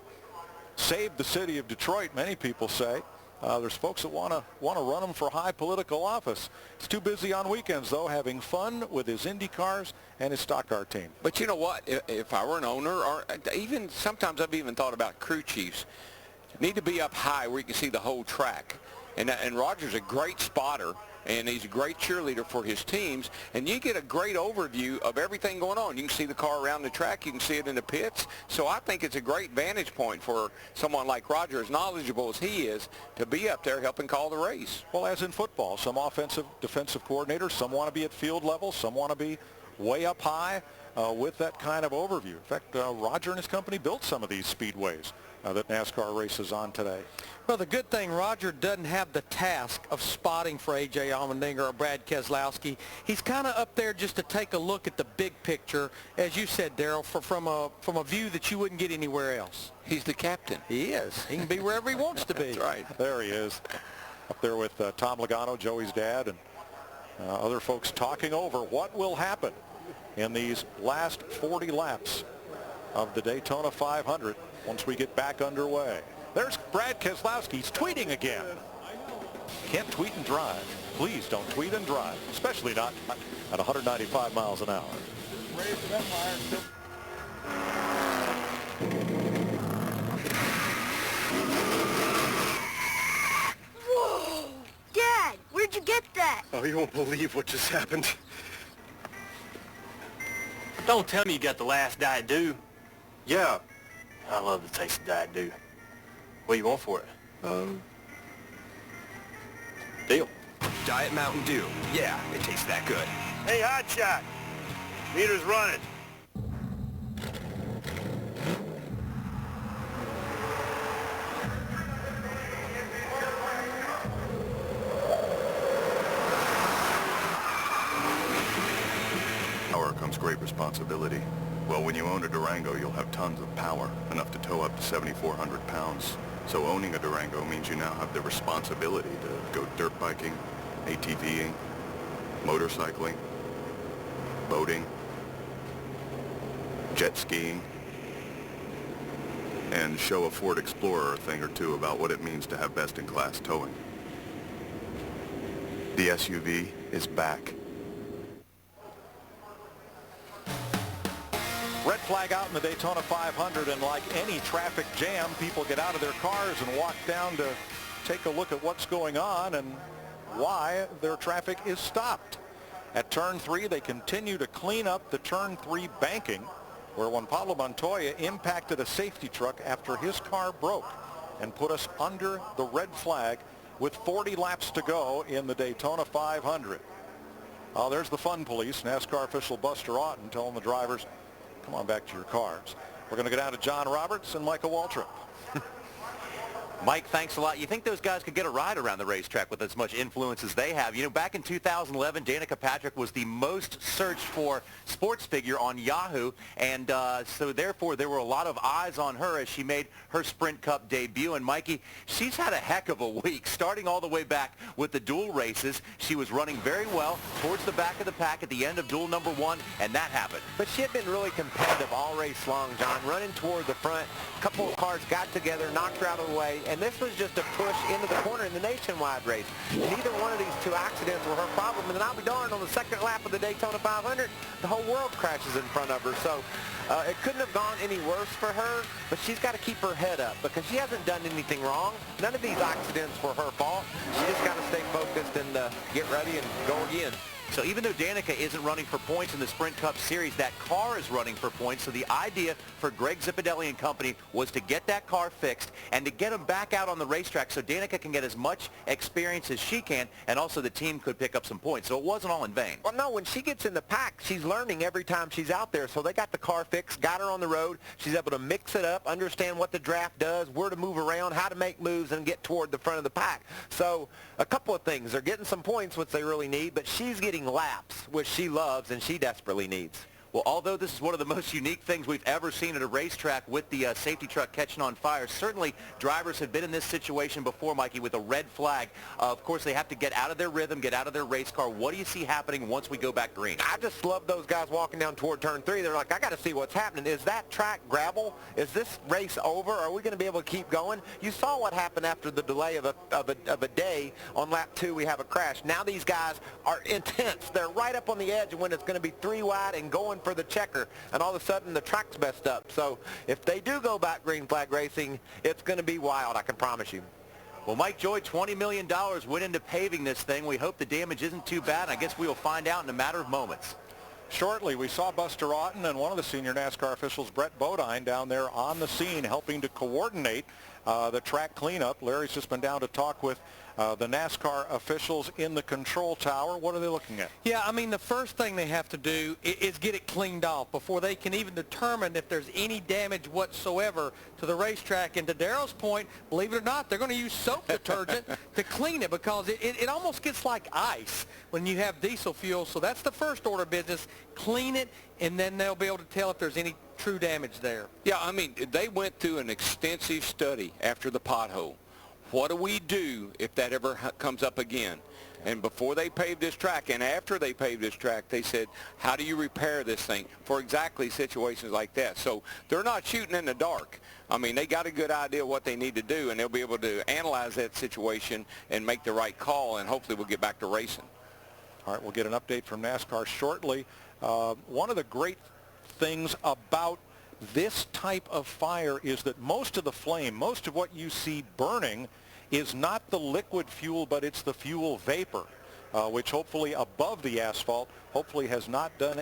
saved the city of Detroit, many people say. There's folks that want to run him for high political office. He's too busy on weekends, though, having fun with his Indy cars and his stock car team. But you know what? If I were an owner, or even sometimes I've even thought about crew chiefs, need to be up high where you can see the whole track. And Roger's a great spotter, and he's a great cheerleader for his teams, and you get a great overview of everything going on. You can see the car around the track. You can see it in the pits. So I think it's a great vantage point for someone like Roger, as knowledgeable as he is, to be up there helping call the race. Well, as in football, some offensive, defensive coordinators, some want to be at field level, some want to be way up high with that kind of overview. In fact, Roger and his company built some of these speedways that NASCAR races on today. Well, the good thing, Roger doesn't have the task of spotting for A.J. Allmendinger or Brad Keselowski. He's kind of up there just to take a look at the big picture, as you said, Darrell, from a view that you wouldn't get anywhere else. He's the captain. He is. He can be wherever he wants to be. That's right. There he is, up there with Tom Logano, Joey's dad, and other folks talking over what will happen in these last 40 laps of the Daytona 500 once we get back underway. There's Brad Keselowski. He's tweeting again. Can't tweet and drive. Please don't tweet and drive, especially not at 195 miles an hour. Whoa! Dad, where'd you get that? Oh, you won't believe what just happened. Don't tell me you got the last Diet Dew. Yeah. I love the taste of Diet Dew. What do you want for it? Deal. Diet Mountain Dew. Yeah, it tastes that good. Hey, Hotshot. Meter's running. Power comes great responsibility. Well, when you own a Durango, you'll have tons of power, enough to tow up to 7,400 pounds. So owning a Durango means you now have the responsibility to go dirt biking, ATVing, motorcycling, boating, jet skiing, and show a Ford Explorer a thing or two about what it means to have best-in-class towing. The SUV is back. Red flag out in the Daytona 500, and like any traffic jam, people get out of their cars and walk down to take a look at what's going on and why their traffic is stopped. At turn 3, they continue to clean up the turn 3 banking, where Juan Montoya impacted a safety truck after his car broke and put us under the red flag with 40 laps to go in the Daytona 500. Oh, there's the fun police, NASCAR official Buster Otten telling the drivers, come on back to your cars. We're going to go down to John Roberts and Michael Waltrip. Mike, thanks a lot. You think those guys could get a ride around the racetrack with as much influence as they have? You know, back in 2011, Danica Patrick was the most searched for sports figure on Yahoo, and so therefore there were a lot of eyes on her as she made her Sprint Cup debut. And Mikey, she's had a heck of a week, starting all the way back with the dual races. She was running very well towards the back of the pack at the end of duel number 1, and that happened. But she had been really competitive all race long, John, running toward the front. A couple of cars got together, knocked her out of the way, and this was just a push into the corner in the nationwide race. Neither one of these two accidents were her problem, and then I'll be darned, on the second lap of the Daytona 500, the whole world crashes in front of her. So it couldn't have gone any worse for her, but she's got to keep her head up because she hasn't done anything wrong. None of these accidents were her fault. She just got to stay focused and get ready and go again. So even though Danica isn't running for points in the Sprint Cup Series, that car is running for points. So the idea for Greg Zipadelli and company was to get that car fixed and to get them back out on the racetrack so Danica can get as much experience as she can, and also the team could pick up some points. So it wasn't all in vain. Well, no, when she gets in the pack, she's learning every time she's out there. So they got the car fixed, got her on the road. She's able to mix it up, understand what the draft does, where to move around, how to make moves, and get toward the front of the pack. So a couple of things. They're getting some points, which they really need, but she's getting laps, which she loves and she desperately needs. Well, although this is one of the most unique things we've ever seen at a racetrack with the safety truck catching on fire, certainly drivers have been in this situation before, Mikey, with a red flag. Of course, they have to get out of their rhythm, get out of their race car. What do you see happening once we go back green? I just love those guys walking down toward turn 3. They're like, I got to see what's happening. Is that track gravel? Is this race over? Are we going to be able to keep going? You saw what happened after the delay of a day. On lap 2, we have a crash. Now these guys are intense. They're right up on the edge when it's going to be 3 wide and going for the checker, and all of a sudden the track's messed up. So if they do go back green flag racing, it's going to be wild, I can promise you. Well, Mike Joy, $20 million went into paving this thing. We hope the damage isn't too bad. I guess we'll find out in a matter of moments. Shortly, we saw Buster Otten and one of the senior NASCAR officials, Brett Bodine, down there on the scene helping to coordinate the track cleanup. Larry's just been down to talk with the NASCAR officials in the control tower. What are they looking at? Yeah, I mean, the first thing they have to do is get it cleaned off before they can even determine if there's any damage whatsoever to the racetrack. And to Darrell's point, believe it or not, they're going to use soap detergent to clean it because it almost gets like ice when you have diesel fuel. So that's the first order of business. Clean it, and then they'll be able to tell if there's any true damage there. Yeah, I mean, they went through an extensive study after the pothole. What do we do if that ever comes up again? And before they paved this track and after they paved this track, they said, how do you repair this thing for exactly situations like that? So they're not shooting in the dark. I mean, they got a good idea what they need to do, and they'll be able to analyze that situation and make the right call, and hopefully we'll get back to racing. All right, we'll get an update from NASCAR shortly. One of the great things about this type of fire is that most of the flame, most of what you see burning is not the liquid fuel, but it's the fuel vapor, which hopefully above the asphalt, hopefully has not done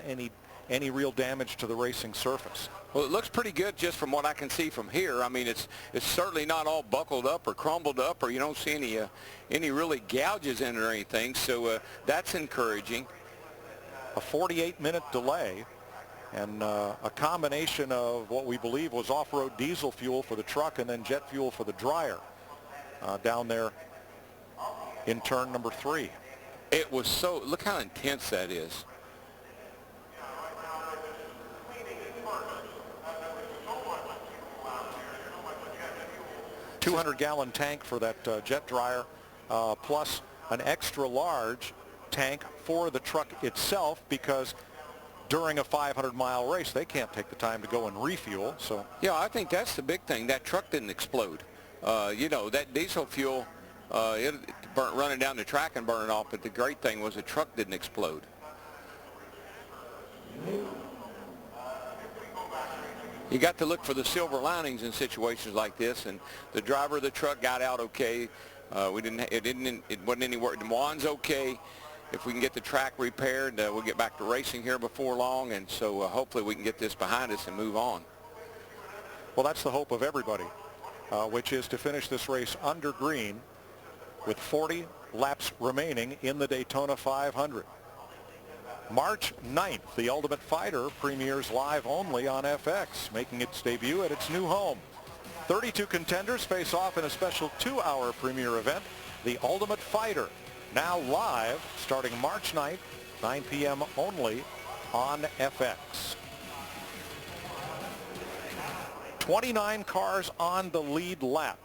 any real damage to the racing surface. Well, it looks pretty good just from what I can see from here. I mean, it's certainly not all buckled up or crumbled up, or you don't see any really gouges in it or anything, so that's encouraging. A 48-minute delay and a combination of what we believe was off-road diesel fuel for the truck and then jet fuel for the dryer down there in turn number 3. It was so, look how intense that is. 200-gallon tank for that jet dryer, plus an extra large tank for the truck itself, because during a 500-mile race, they can't take the time to go and refuel. So yeah, I think that's the big thing. That truck didn't explode. You know, that diesel fuel, it burnt running down the track and burning off, but the great thing was the truck didn't explode. You got to look for the silver linings in situations like this, and the driver of the truck got out okay. It wasn't any work. Juan's okay. If we can get the track repaired, we'll get back to racing here before long, and so hopefully we can get this behind us and move on. Well, that's the hope of everybody, which is to finish this race under green with 40 laps remaining in the Daytona 500. March 9th, The Ultimate Fighter premieres live only on FX, making its debut at its new home. 32 contenders face off in a special 2-hour premiere event, The Ultimate Fighter, now live starting March 9th, 9 p.m. only on FX. 29 cars on the lead lap.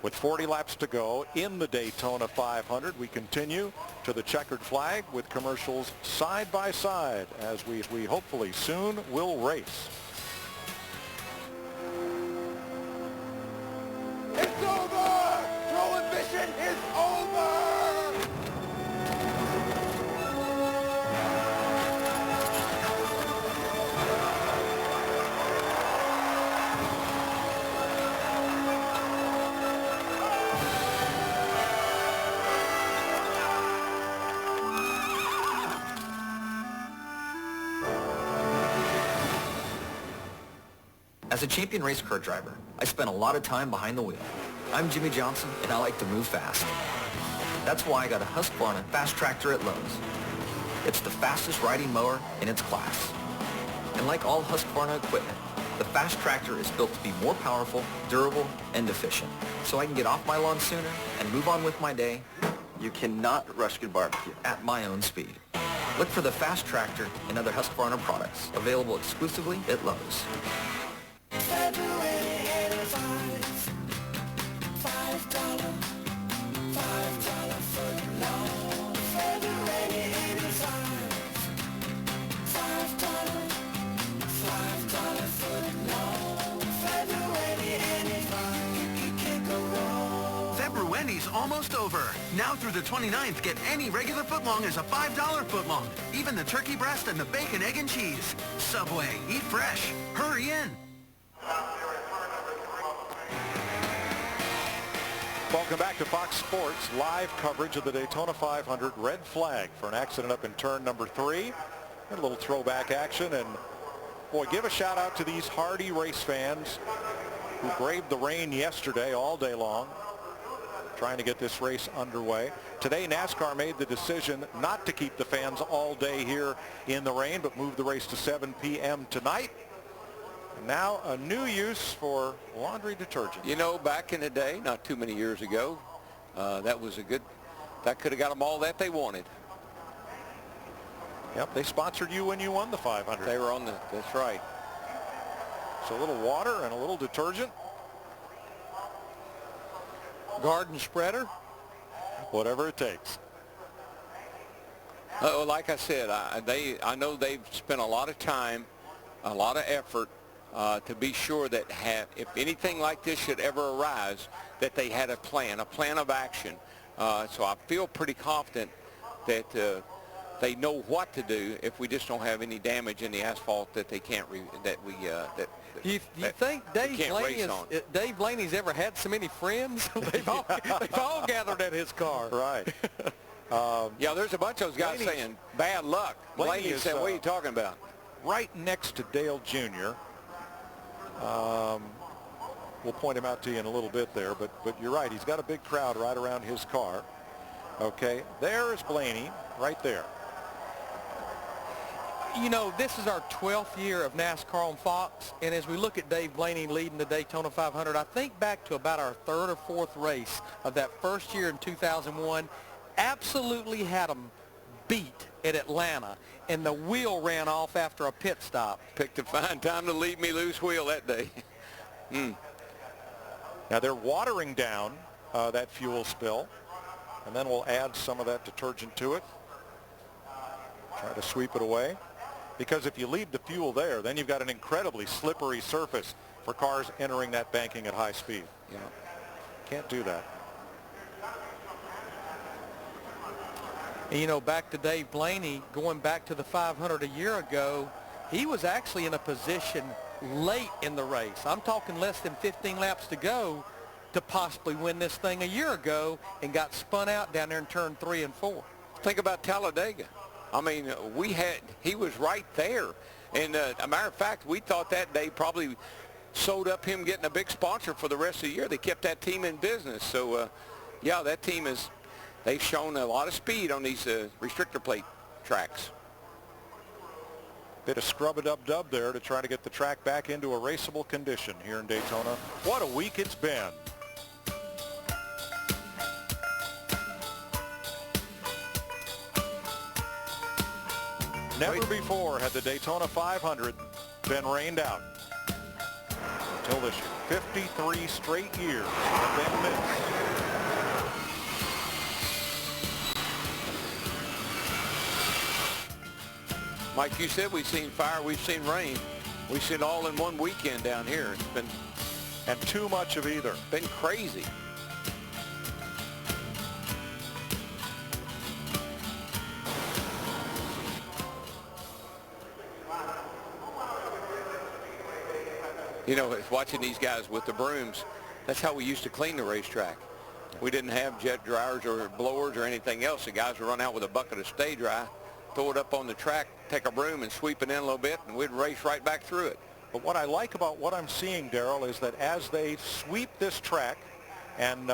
With 40 laps to go in the Daytona 500, we continue to the checkered flag with commercials side by side as we hopefully soon will race. It's over! Prohibition is over! As a champion race car driver, I spent a lot of time behind the wheel. I'm Jimmy Johnson, and I like to move fast. That's why I got a Husqvarna Fast Tractor at Lowe's. It's the fastest riding mower in its class. And like all Husqvarna equipment, the Fast Tractor is built to be more powerful, durable, and efficient, so I can get off my lawn sooner and move on with my day. You cannot rush good barbecue. At my own speed. Look for the Fast Tractor and other Husqvarna products, available exclusively at Lowe's. February's almost over. Now through the 29th, get any regular footlong as a $5 footlong. Even the turkey breast and the bacon, egg, and cheese. Subway, eat fresh. Hurry in. Welcome back to Fox Sports, live coverage of the Daytona 500 red flag for an accident up in turn number 3. A little throwback action, and boy, give a shout out to these hardy race fans who braved the rain yesterday all day long, trying to get this race underway. Today, NASCAR made the decision not to keep the fans all day here in the rain, but move the race to 7 p.m. tonight. Now a new use for laundry detergent. You know, back in the day, not too many years ago, that could have got them all that they wanted. Yep, they sponsored you when you won the 500. They were on that's right. So a little water and a little detergent. Garden spreader, whatever it takes. Like I said, I know they've spent a lot of time, a lot of effort to be sure that if anything like this should ever arise, that they had a plan of action. So I feel pretty confident that they know what to do if we just don't have any damage in the asphalt that they can't Do you think Dave Blaney's ever had so many friends? they've all gathered at his car. Right. Yeah, there's a bunch of those guys saying bad luck. Blaney said, what are you talking about? Right next to Dale Jr. We'll point him out to you in a little bit there, but you're right. He's got a big crowd right around his car. Okay, there is Blaney right there. You know, this is our 12th year of NASCAR on Fox, and as we look at Dave Blaney leading the Daytona 500, I think back to about our third or fourth race of that first year in 2001, absolutely had them beat at Atlanta, and the wheel ran off after a pit stop. Picked a fine time to leave me loose wheel that day. Now they're watering down that fuel spill, and then we'll add some of that detergent to it. Try to sweep it away. Because if you leave the fuel there, then you've got an incredibly slippery surface for cars entering that banking at high speed. Yeah. Can't do that. And, you know, back to Dave Blaney, going back to the 500 a year ago, he was actually in a position late in the race. I'm talking less than 15 laps to go to possibly win this thing a year ago, and got spun out down there in turn 3 and 4. Think about Talladega. I mean, he was right there. And a matter of fact, we thought that day probably sewed up him getting a big sponsor for the rest of the year. They kept that team in business. So, yeah, that team they've shown a lot of speed on these restrictor plate tracks. Bit of scrub-a-dub-dub there to try to get the track back into a raceable condition here in Daytona. What a week it's been. Never before had the Daytona 500 been rained out until this year. 53 straight years have been missed. Mike, you said we've seen fire, we've seen rain. We've seen all in one weekend down here. It's been... And too much of either. Been crazy. You know, watching these guys with the brooms, that's how we used to clean the racetrack. We didn't have jet dryers or blowers or anything else. The guys would run out with a bucket of stay dry, throw it up on the track, take a broom and sweep it in a little bit, and we'd race right back through it. But what I like about what I'm seeing, Darrell, is that as they sweep this track and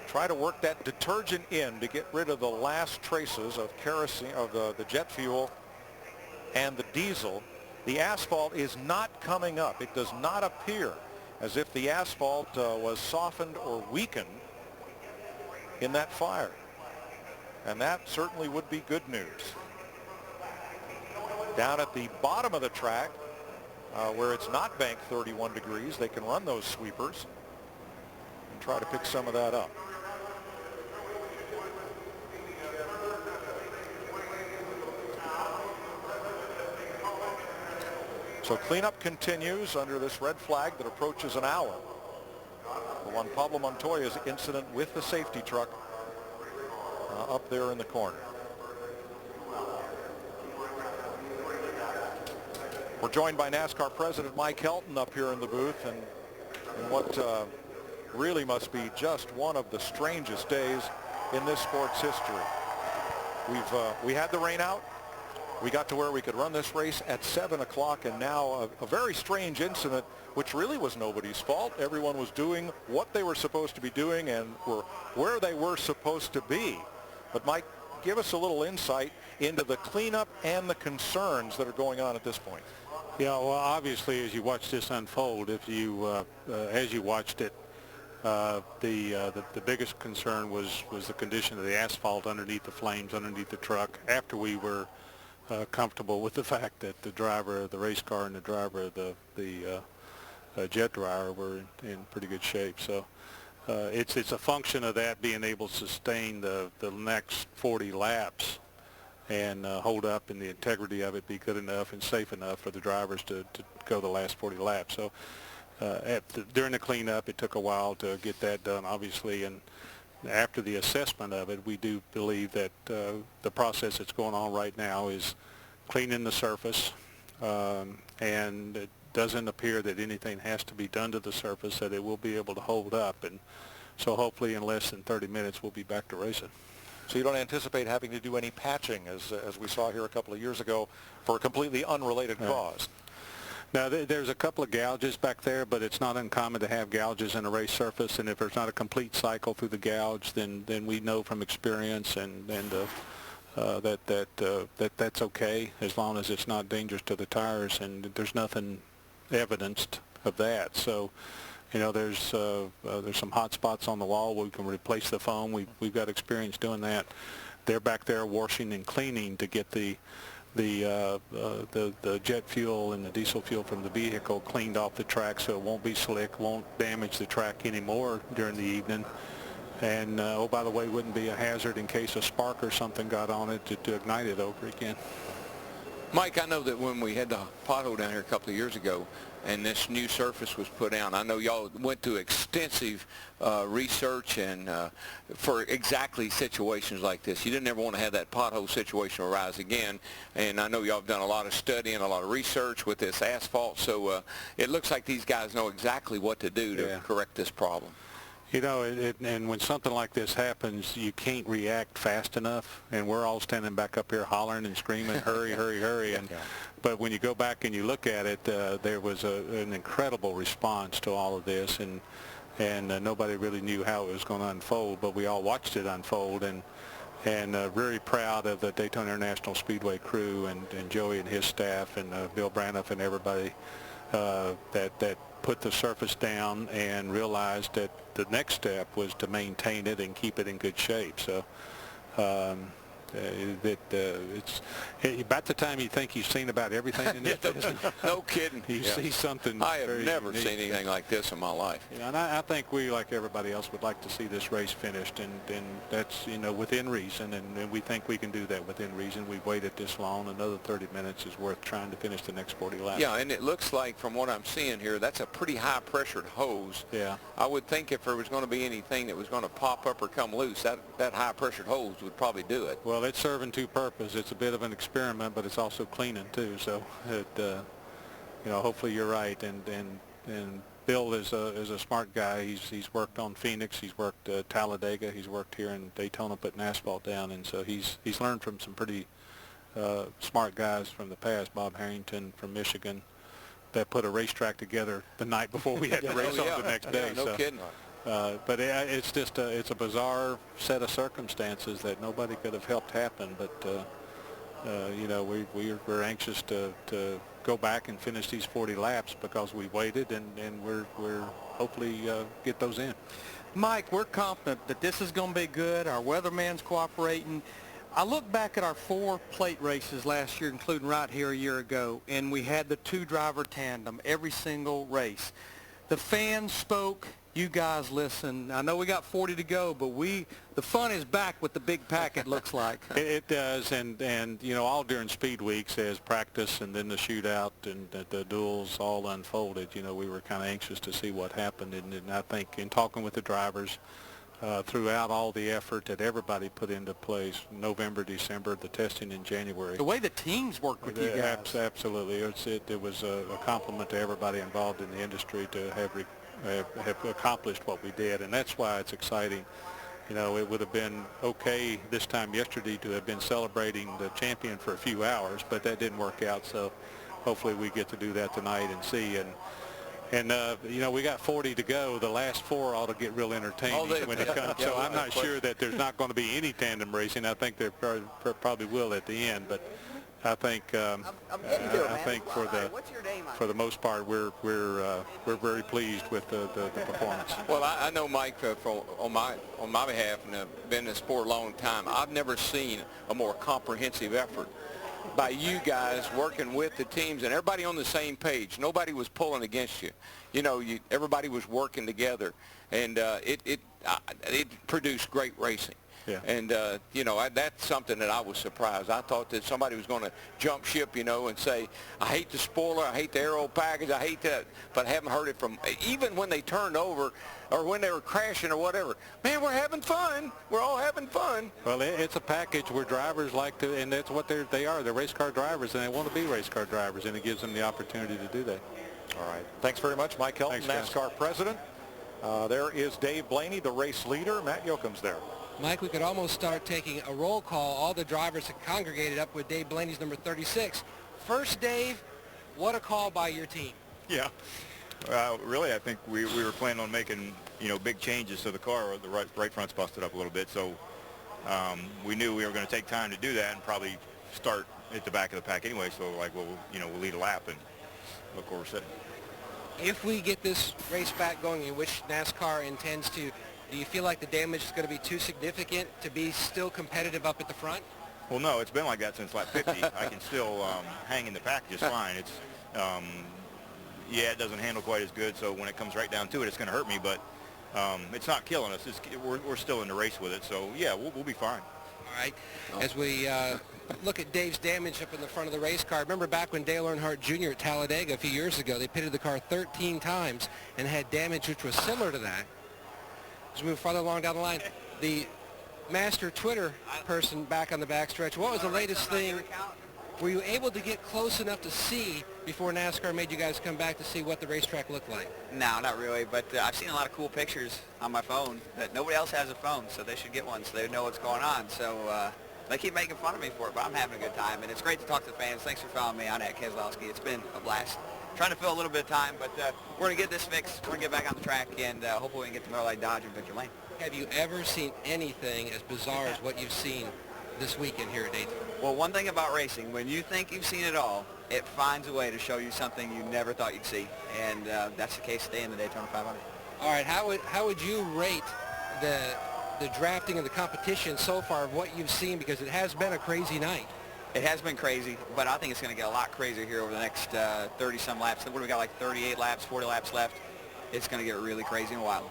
try to work that detergent in to get rid of the last traces of kerosene, of the jet fuel and the diesel, the asphalt is not coming up. It does not appear as if the asphalt was softened or weakened in that fire. And that certainly would be good news. Down at the bottom of the track, where it's not banked 31 degrees, they can run those sweepers and try to pick some of that up. So cleanup continues under this red flag that approaches an hour. The Juan Pablo Montoya's incident with the safety truck up there in the corner. We're joined by NASCAR President Mike Helton up here in the booth, and what really must be just one of the strangest days in this sport's history. We had the rain out. We got to where we could run this race at 7 o'clock, and now a very strange incident, which really was nobody's fault. Everyone was doing what they were supposed to be doing and were where they were supposed to be. But, Mike, give us a little insight into the cleanup and the concerns that are going on at this point. Yeah, well, obviously, as you watch this unfold, as you watched it, the biggest concern was the condition of the asphalt underneath the flames, underneath the truck, after we were comfortable with the fact that the driver of the race car and the driver of the jet dryer were in pretty good shape. So it's a function of that being able to sustain the next 40 laps and hold up, and the integrity of it be good enough and safe enough for the drivers to go the last 40 laps. So during the cleanup, it took a while to get that done, obviously, and after the assessment of it, we do believe that the process that's going on right now is cleaning the surface, and it doesn't appear that anything has to be done to the surface, that it will be able to hold up, and so hopefully in less than 30 minutes we'll be back to racing. So you don't anticipate having to do any patching as we saw here a couple of years ago for a completely unrelated cause? Now, there's a couple of gouges back there, but it's not uncommon to have gouges in a race surface, and if there's not a complete cycle through the gouge, then we know from experience that's okay as long as it's not dangerous to the tires, and there's nothing evidenced of that. So, you know, there's some hot spots on the wall where we can replace the foam. We've got experience doing that. They're back there washing and cleaning to get the jet fuel and the diesel fuel from the vehicle cleaned off the track so it won't be slick, won't damage the track anymore during the evening. And, oh, by the way, wouldn't be a hazard in case a spark or something got on it to ignite it over again. Mike, I know that when we had the pothole down here a couple of years ago and this new surface was put down, I know y'all went through extensive research and for exactly situations like this. You didn't ever want to have that pothole situation arise again, and I know y'all have done a lot of studying, a lot of research with this asphalt, so it looks like these guys know exactly what to do to correct this problem. You know, and when something like this happens, you can't react fast enough, and we're all standing back up here hollering and screaming, hurry, hurry, hurry. And but when you go back and you look at it, there was an incredible response to all of this, and nobody really knew how it was going to unfold, but we all watched it unfold, and very proud of the Daytona International Speedway crew and Joey and his staff and Bill Braniff and everybody that put the surface down and realized that the next step was to maintain it and keep it in good shape. So it's about the time you think you've seen about everything in this business. No kidding. You see something I have never unique. seen anything like this in my life. Yeah, and I think we, like everybody else, would like to see this race finished, and that's, you know, within reason, and we think we can do that within reason. We've waited this long. Another 30 minutes is worth trying to finish the next 40 laps. Yeah, and it looks like, from what I'm seeing here, that's a pretty high-pressured hose. Yeah. I would think if there was going to be anything that was going to pop up or come loose, that high-pressured hose would probably do it. Well, it's serving two purposes. It's a bit of an experiment, but it's also cleaning too. So, you know, hopefully you're right. And Bill is a smart guy. He's worked on Phoenix. He's worked Talladega. He's worked here in Daytona putting asphalt down, and so he's learned from some pretty smart guys from the past. Bob Harrington from Michigan, that put a racetrack together the night before we had to race on the next day. No kidding. But it's just it's a bizarre set of circumstances that nobody could have helped happen. But you know, we're anxious to go back and finish these 40 laps because we waited, and we're hopefully get those in. Mike, we're confident that this is going to be good. Our weatherman's cooperating. I look back at our 4 plate races last year, including right here a year ago, and we had the 2-driver tandem every single race. The fans spoke. You guys listen. I know we got 40 to go, but the fun is back with the big pack, it looks like. It does, and you know, all during speed weeks as practice and then the shootout and the duels all unfolded, you know, we were kind of anxious to see what happened, and I think in talking with the drivers throughout all the effort that everybody put into place, November, December, the testing in January. The way the teams worked with you guys. Absolutely. It was a compliment to everybody involved in the industry to have accomplished what we did, and that's why it's exciting. You know, it would have been okay this time yesterday to have been celebrating the champion for a few hours, but that didn't work out, so hopefully we get to do that tonight and see. And you know, we got 40 to go. The last 4 ought to get real entertaining when it comes. So I'm not sure that there's not going to be any tandem racing. I think there probably will at the end, but I think I think for the most part we're very pleased with the performance. Well, I know, Mike, on my behalf, and I've been in the sport a long time, I've never seen a more comprehensive effort by you guys working with the teams and everybody on the same page. Nobody was pulling against you. You know, everybody was working together, and it produced great racing. Yeah. And, you know, that's something that I was surprised. I thought that somebody was going to jump ship, you know, and say, I hate the spoiler, I hate the aero package, I hate that. But I haven't heard it from, even when they turned over or when they were crashing or whatever. Man, we're having fun. We're all having fun. Well, it's a package where drivers like to, and that's what they are. They're race car drivers, and they want to be race car drivers, and it gives them the opportunity to do that. All right. Thanks very much, Mike Helton, Thanks, NASCAR president. There is Dave Blaney, the race leader. Matt Yoakum's there. Mike, we could almost start taking a roll call. All the drivers have congregated up with Dave Blaney's number 36. First, Dave, what a call by your team. Yeah. Really, I think we were planning on making, you know, big changes to the car. The right front's busted up a little bit, so we knew we were going to take time to do that and probably start at the back of the pack anyway. So, like, well, you know, we'll lead a lap and look where we're sitting. If we get this race back going, in which NASCAR intends to, do you feel like the damage is going to be too significant to be still competitive up at the front? Well, no, it's been like that since lap 50. I can still hang in the pack just fine. It's, yeah, it doesn't handle quite as good, so when it comes right down to it, it's going to hurt me, but it's not killing us. We're still in the race with it, so yeah, we'll be fine. All right. As we look at Dave's damage up in the front of the race car, remember back when Dale Earnhardt Jr. at Talladega a few years ago, they pitted the car 13 times and had damage which was similar to that. As we move farther along down the line, the master Twitter person back on the backstretch, what was the latest thing? Were you able to get close enough to see before NASCAR made you guys come back to see what the racetrack looked like? No, not really, but I've seen a lot of cool pictures on my phone that nobody else has a phone, so they should get one so they know what's going on. So they keep making fun of me for it, but I'm having a good time, and it's great to talk to the fans. Thanks for following me on at Keselowski. It's been a blast. Trying to fill a little bit of time, but we're going to get this fixed. We're going to get back on the track, and hopefully we can get to Miller Lite Dodge in Victory Lane. Have you ever seen anything as bizarre as what you've seen this weekend here at Daytona? Well, one thing about racing, when you think you've seen it all, it finds a way to show you something you never thought you'd see, and that's the case today in the Daytona 500. All right, how would you rate the drafting and the competition so far of what you've seen, because it has been a crazy night? It has been crazy, but I think it's going to get a lot crazier here over the next 30-some laps. What do we got, like 38 laps, 40 laps left? It's going to get really crazy and wild.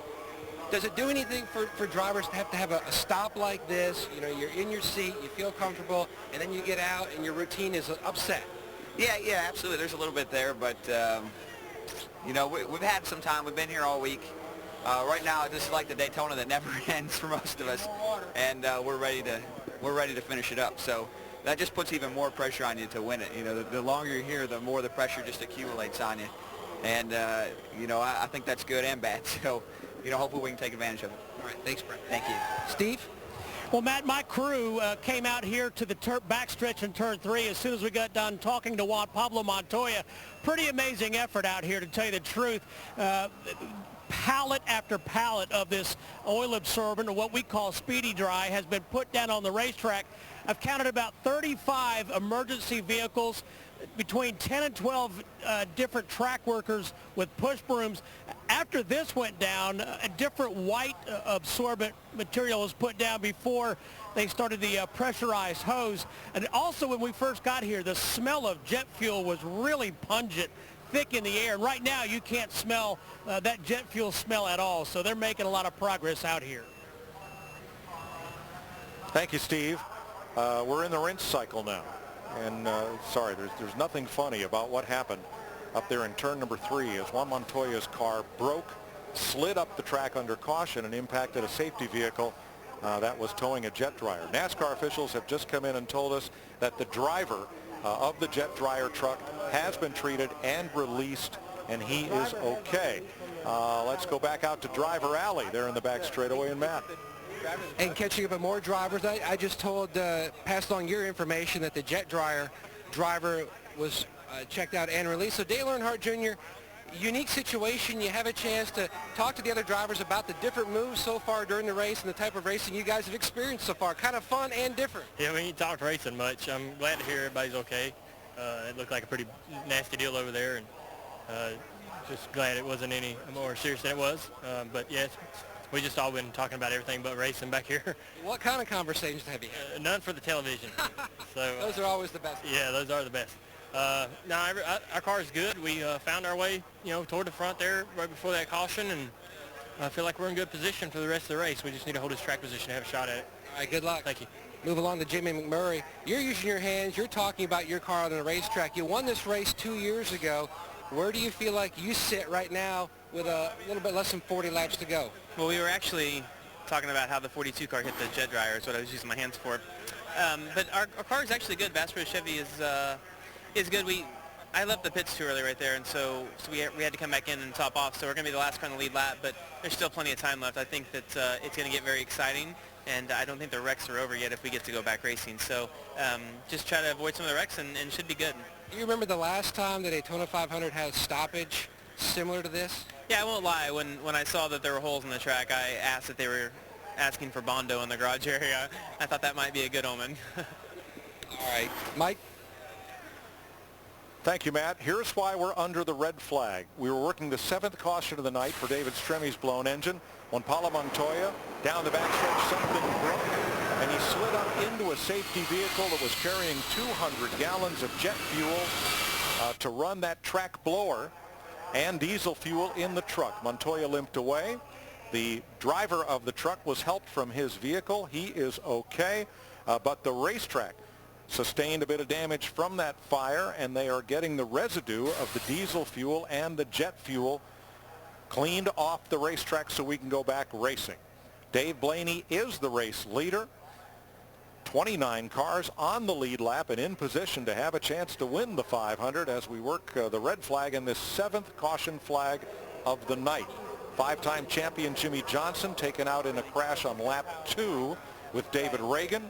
Does it do anything for drivers to have a stop like this? You know, you're in your seat, you feel comfortable, and then you get out and your routine is upset. Yeah, absolutely. There's a little bit there, but, you know, we've had some time. We've been here all week. Right now, this is like the Daytona that never ends for most of us, and we're ready to finish it up. So that just puts even more pressure on you to win it. You know, the longer you're here, the more the pressure just accumulates on you. And, you know, I think that's good and bad. So, you know, hopefully we can take advantage of it. All right, thanks, Brett. Thank you. Steve? Well, Matt, my crew came out here to the backstretch in Turn 3 as soon as we got done talking to Juan Pablo Montoya. Pretty amazing effort out here, to tell you the truth. Pallet after pallet of this oil absorbent, or what we call speedy dry, has been put down on the racetrack. I've counted about 35 emergency vehicles, between 10 and 12 different track workers with push brooms. After this went down, a different white absorbent material was put down before they started the pressurized hose. And also, when we first got here, the smell of jet fuel was really pungent, thick in the air. And right now, you can't smell that jet fuel smell at all. So they're making a lot of progress out here. Thank you, Steve. We're in the rinse cycle now. And sorry, there's nothing funny about what happened up there in turn number 3 as Juan Montoya's car broke, slid up the track under caution, and impacted a safety vehicle that was towing a jet dryer. NASCAR officials have just come in and told us that the driver of the jet dryer truck has been treated and released, and he is okay. Let's go back out to driver alley there in the back straightaway, and Matt. And catching up with more drivers, I just passed along your information that the jet dryer driver was checked out and released. So Dale Earnhardt Jr., unique situation. You have a chance to talk to the other drivers about the different moves so far during the race and the type of racing you guys have experienced so far. Kind of fun and different. Yeah, we ain't talked racing much. I'm glad to hear everybody's okay. It looked like a pretty nasty deal over there, and just glad it wasn't any more serious than it was. But yeah, we just all been talking about everything but racing back here. What kind of conversations have you had? None for the television. So those are always the best. Yeah, those are the best. No, our car is good. We found our way, toward the front there right before that caution, and I feel like we're in good position for the rest of the race. We just need to hold his track position to have a shot at it. All right, good luck. Thank you. Move along to Jimmy McMurray. You're using your hands. You're talking about your car on the racetrack. You won this race 2 years ago. Where do you feel like you sit right now with a little bit less than 40 laps to go? Well, we were actually talking about how the 42 car hit the jet dryer is what I was using my hands for. But our car is actually good. Bass Pro Chevy is good. I left the pits too early right there, and so we had to come back in and top off. So we're going to be the last car on the lead lap, but there's still plenty of time left. I think that it's going to get very exciting, and I don't think the wrecks are over yet if we get to go back racing. So just try to avoid some of the wrecks and should be good. Do you remember the last time the Daytona 500 had a stoppage similar to this? Yeah, I won't lie. When I saw that there were holes in the track, I asked if they were asking for Bondo in the garage area. I thought that might be a good omen. All right. Mike? Thank you, Matt. Here's why we're under the red flag. We were working the 7th caution of the night for David Stremmy's blown engine when Paulo Montoya, down the backstretch, something broke, and he slid up into a safety vehicle that was carrying 200 gallons of jet fuel to run that track blower and diesel fuel in the truck. Montoya limped away. The driver of the truck was helped from his vehicle. He is okay, but the racetrack sustained a bit of damage from that fire, and they are getting the residue of the diesel fuel and the jet fuel cleaned off the racetrack so we can go back racing. Dave Blaney is the race leader. 29 cars on the lead lap and in position to have a chance to win the 500 as we work the red flag in this 7th caution flag of the night. 5-time champion Jimmy Johnson taken out in a crash on lap 2 with David Reagan.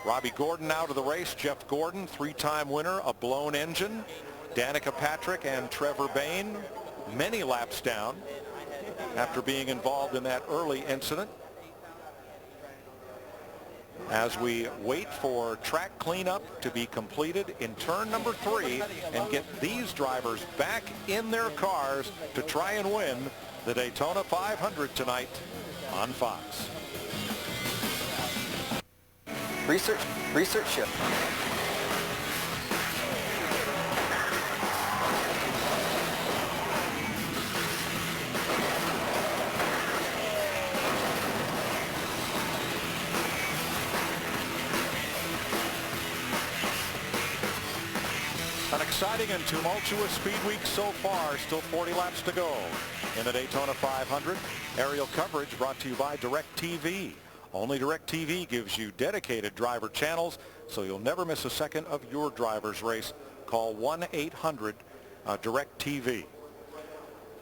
Robbie Gordon out of the race. Jeff Gordon, 3-time winner, a blown engine. Danica Patrick and Trevor Bayne, many laps down after being involved in that early incident. As we wait for track cleanup to be completed in turn number 3 and get these drivers back in their cars to try and win the Daytona 500 tonight on Fox. Research shift. An exciting and tumultuous speed week so far. Still 40 laps to go in the Daytona 500. Aerial coverage brought to you by DirecTV. Only DirecTV gives you dedicated driver channels, so you'll never miss a second of your driver's race. Call 1-800-DirecTV.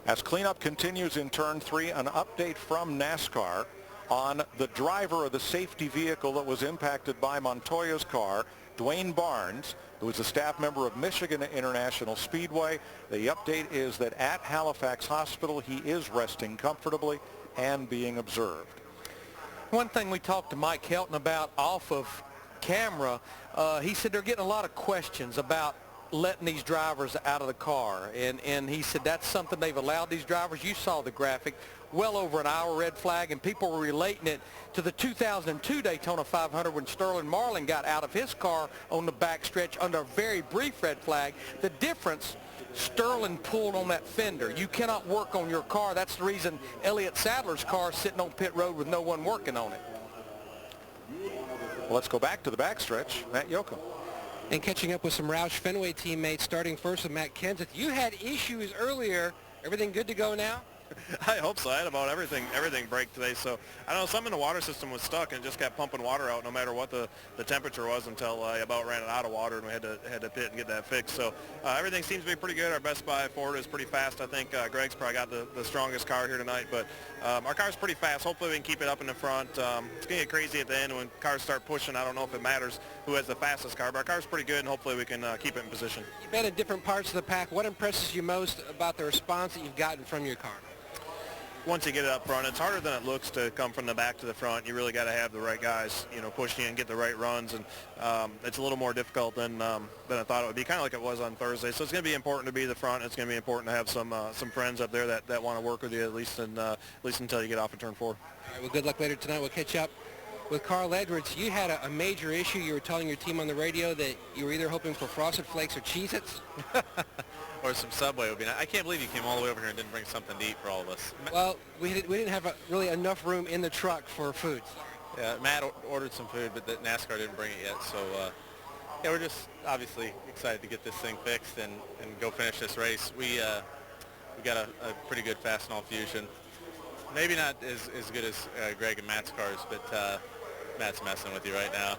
As cleanup continues in turn 3, an update from NASCAR on the driver of the safety vehicle that was impacted by Montoya's car, Dwayne Barnes, who is a staff member of Michigan International Speedway. The update is that at Halifax Hospital, he is resting comfortably and being observed. One thing we talked to Mike Helton about off of camera, he said they're getting a lot of questions about letting these drivers out of the car. And he said that's something they've allowed these drivers. You saw the graphic, well over an hour red flag, and people were relating it to the 2002 Daytona 500 when Sterling Marlin got out of his car on the backstretch under a very brief red flag. The difference, Sterling pulled on that fender. You cannot work on your car. That's the reason Elliott Sadler's car is sitting on pit road with no one working on it. Well, let's go back to the backstretch. Matt Yoakum. And catching up with some Roush Fenway teammates, starting first with Matt Kenseth. You had issues earlier. Everything good to go now? I hope so. I had about everything break today. So I don't know, something in the water system was stuck and just kept pumping water out no matter what the temperature was until I about ran out of water and we had to pit and get that fixed. So everything seems to be pretty good. Our Best Buy Ford is pretty fast. I think Greg's probably got the strongest car here tonight. But our car's pretty fast. Hopefully we can keep it up in the front. It's going to get crazy at the end when cars start pushing. I don't know if it matters who has the fastest car, but our car's pretty good, and hopefully we can keep it in position. You've been in different parts of the pack. What impresses you most about the response that you've gotten from your car? Once you get it up front, it's harder than it looks to come from the back to the front. You really got to have the right guys, pushing and get the right runs, and it's a little more difficult than I thought it would be, kind of like it was on Thursday. So it's going to be important to be the front. It's going to be important to have some friends up there that want to work with you at least until you get off of turn 4. All right, well, good luck later tonight. We'll catch up with Carl Edwards. You had a major issue. You were telling your team on the radio that you were either hoping for Frosted Flakes or Cheez-Its. or some Subway would be nice. I can't believe you came all the way over here and didn't bring something to eat for all of us. Well, we didn't have really enough room in the truck for food. Yeah, Matt ordered some food, but the NASCAR didn't bring it yet. So, yeah, we're just obviously excited to get this thing fixed and go finish this race. We got a pretty good Fastenal Fusion. Maybe not as good as Greg and Matt's cars, but Matt's messing with you right now.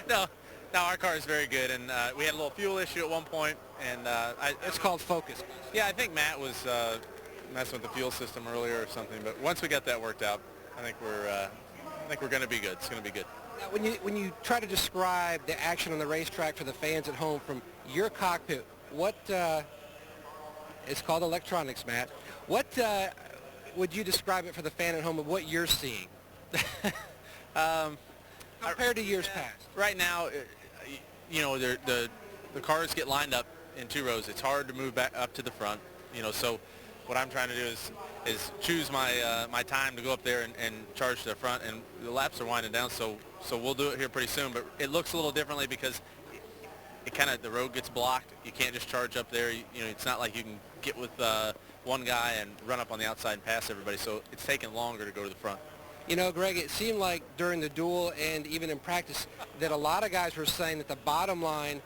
No, our car is very good, and we had a little fuel issue at one point, and it's called focus. Yeah, I think Matt was messing with the fuel system earlier or something, but once we got that worked out, I think we're going to be good. It's going to be good. Now, when you try to describe the action on the racetrack for the fans at home from your cockpit, what it's called electronics, Matt. What would you describe it for the fan at home of what you're seeing compared to years past? Right now, you know, the cars get lined up in 2 rows. It's hard to move back up to the front, you know. So what I'm trying to do is choose my time to go up there and charge to the front. And the laps are winding down, so we'll do it here pretty soon. But it looks a little differently because the road gets blocked. You can't just charge up there. You know, it's not like you can get with one guy and run up on the outside and pass everybody. So it's taking longer to go to the front. You know, Greg, it seemed like during the duel and even in practice that a lot of guys were saying that the bottom line,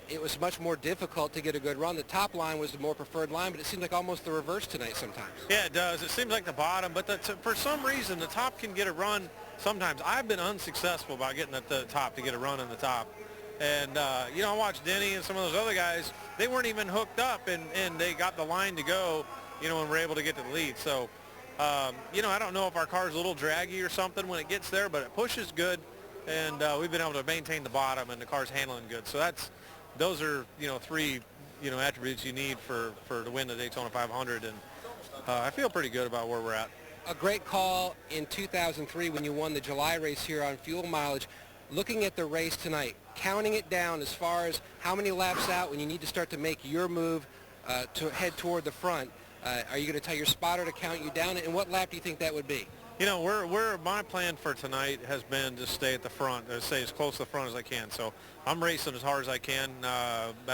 it was much more difficult to get a good run. The top line was the more preferred line, but it seemed like almost the reverse tonight sometimes. Yeah, it does. It seems like the bottom, but for some reason the top can get a run sometimes. I've been unsuccessful about getting at the top to get a run in the top. And, you know, I watched Denny and some of those other guys. They weren't even hooked up, and they got the line to go, you know, and were able to get to the lead. So, you know, I don't know if our car's a little draggy or something when it gets there, but it pushes good, and we've been able to maintain the bottom, and the car's handling good. So those are, you know, 3, you know, attributes you need to win the Daytona 500, and I feel pretty good about where we're at. A great call in 2003 when you won the July race here on fuel mileage. Looking at the race tonight, counting it down as far as how many laps out when you need to start to make your move to head toward the front, are you going to tell your spotter to count you down, and what lap do you think that would be? You know, my plan for tonight has been to stay at the front, to stay as close to the front as I can. So I'm racing as hard as I can.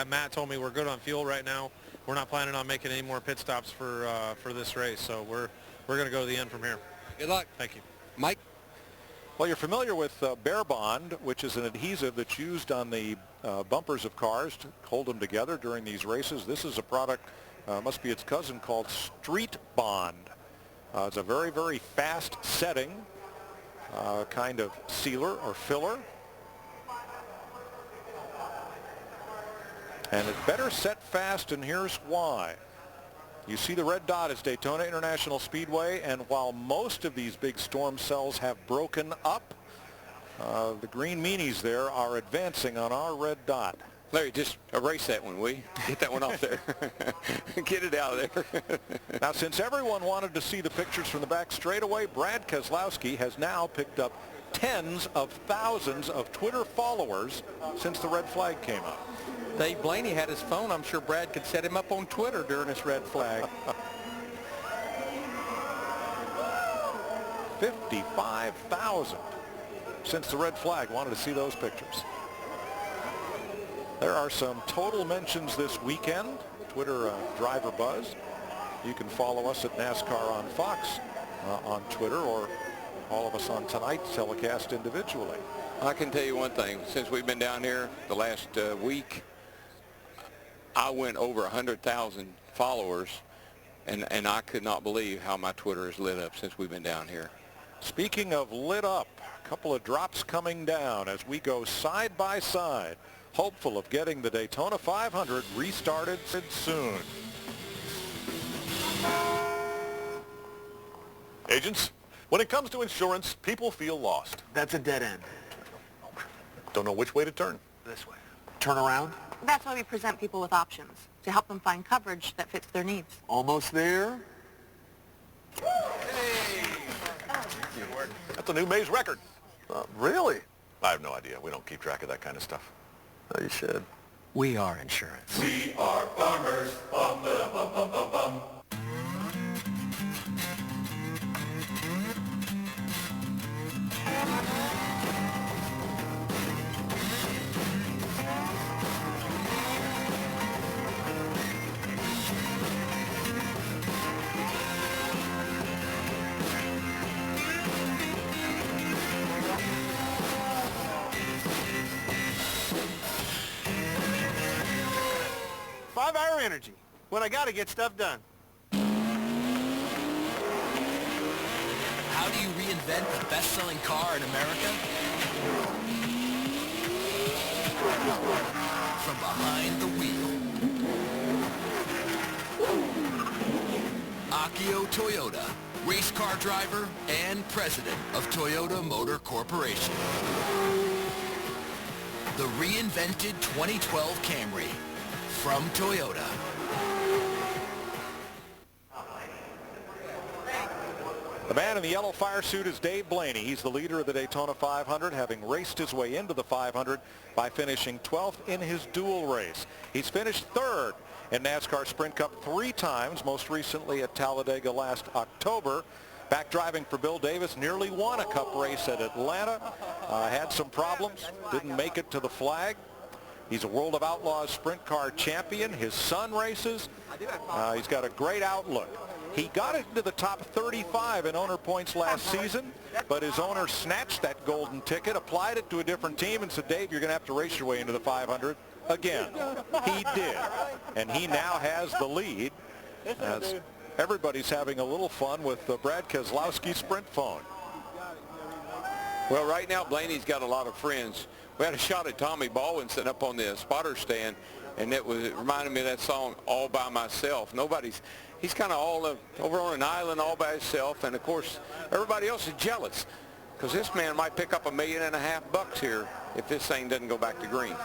Matt told me we're good on fuel right now. We're not planning on making any more pit stops for this race. So we're going to go to the end from here. Good luck. Thank you. Mike? Well, you're familiar with Bear Bond, which is an adhesive that's used on the bumpers of cars to hold them together during these races. This is a product, must be its cousin, called Street Bond. It's a very, very fast setting kind of sealer or filler. And it better set fast, and here's why. You see the red dot is Daytona International Speedway, and while most of these big storm cells have broken up, the green meanies there are advancing on our red dot. Larry, just erase that one, will you? Get that one off there. Get it out of there. Now, since everyone wanted to see the pictures from the back straightaway, Brad Keselowski has now picked up tens of thousands of Twitter followers since the red flag came up. Dave Blaney had his phone. I'm sure Brad could set him up on Twitter during this red flag. 55,000 since the red flag wanted to see those pictures. There are some total mentions this weekend. Twitter driver buzz. You can follow us at NASCAR on Fox on Twitter, or all of us on tonight's telecast individually. I can tell you one thing. Since we've been down here the last week, I went over 100,000 followers, and I could not believe how my Twitter is lit up since we've been down here. Speaking of lit up, a couple of drops coming down as we go side by side, hopeful of getting the Daytona 500 restarted soon. Agents, when it comes to insurance, people feel lost. That's a dead end. Don't know which way to turn. This way. Turn around. That's why we present people with options, to help them find coverage that fits their needs. Almost there. That's a new Maze record. Really? I have no idea. We don't keep track of that kind of stuff. Oh, you should. We are insurance. We are farmers. Bum, ba, bum, bum, bum, bum. when I got to get stuff done. How do you reinvent the best-selling car in America? From behind the wheel. Akio Toyoda, race car driver and president of Toyota Motor Corporation. The reinvented 2012 Camry from Toyota. The man in the yellow fire suit is Dave Blaney. He's the leader of the Daytona 500, having raced his way into the 500 by finishing 12th in his dual race. He's finished third in NASCAR Sprint Cup 3 times, most recently at Talladega last October. Back driving for Bill Davis, nearly won a Cup race at Atlanta. Had some problems, didn't make it to the flag. He's a World of Outlaws Sprint Car champion. His son races. He's got a great outlook. He got into the top 35 in owner points last season, but his owner snatched that golden ticket, applied it to a different team, and said, Dave, you're going to have to race your way into the 500 again. He did, and he now has the lead. As everybody's having a little fun with the Brad Keselowski Sprint phone. Well, right now, Blaney's got a lot of friends. We had a shot at Tommy Baldwin sitting up on the spotter stand, and it reminded me of that song, All By Myself. He's kind of all over on an island all by himself, and of course, everybody else is jealous because this man might pick up $1.5 million here if this thing doesn't go back to green.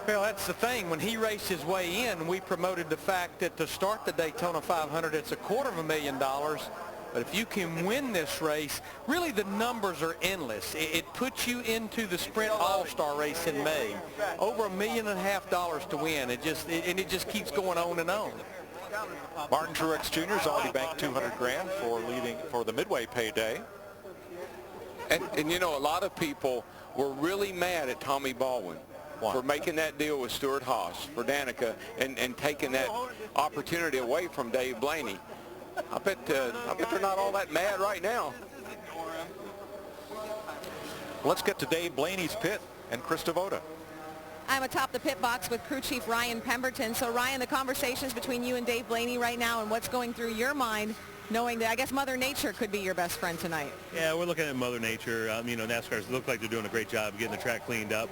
Well, that's the thing. When he raced his way in, we promoted the fact that to start the Daytona 500, it's $250,000. But if you can win this race, really the numbers are endless. It puts you into the Sprint All-Star race in May. Over $1.5 million to win. It just keeps going on and on. Martin Truex Jr. has already banked $200,000 for the midway payday. And you know, a lot of people were really mad at Tommy Baldwin for making that deal with Stuart Haas for Danica and taking that opportunity away from Dave Blaney. I bet they're not all that mad right now. Let's get to Dave Blaney's pit and Chris Devoda. I'm atop the pit box with crew chief Ryan Pemberton. So, Ryan, the conversations between you and Dave Blaney right now and what's going through your mind, knowing that I guess Mother Nature could be your best friend tonight. Yeah, we're looking at Mother Nature. You know, NASCAR's look like they're doing a great job of getting the track cleaned up.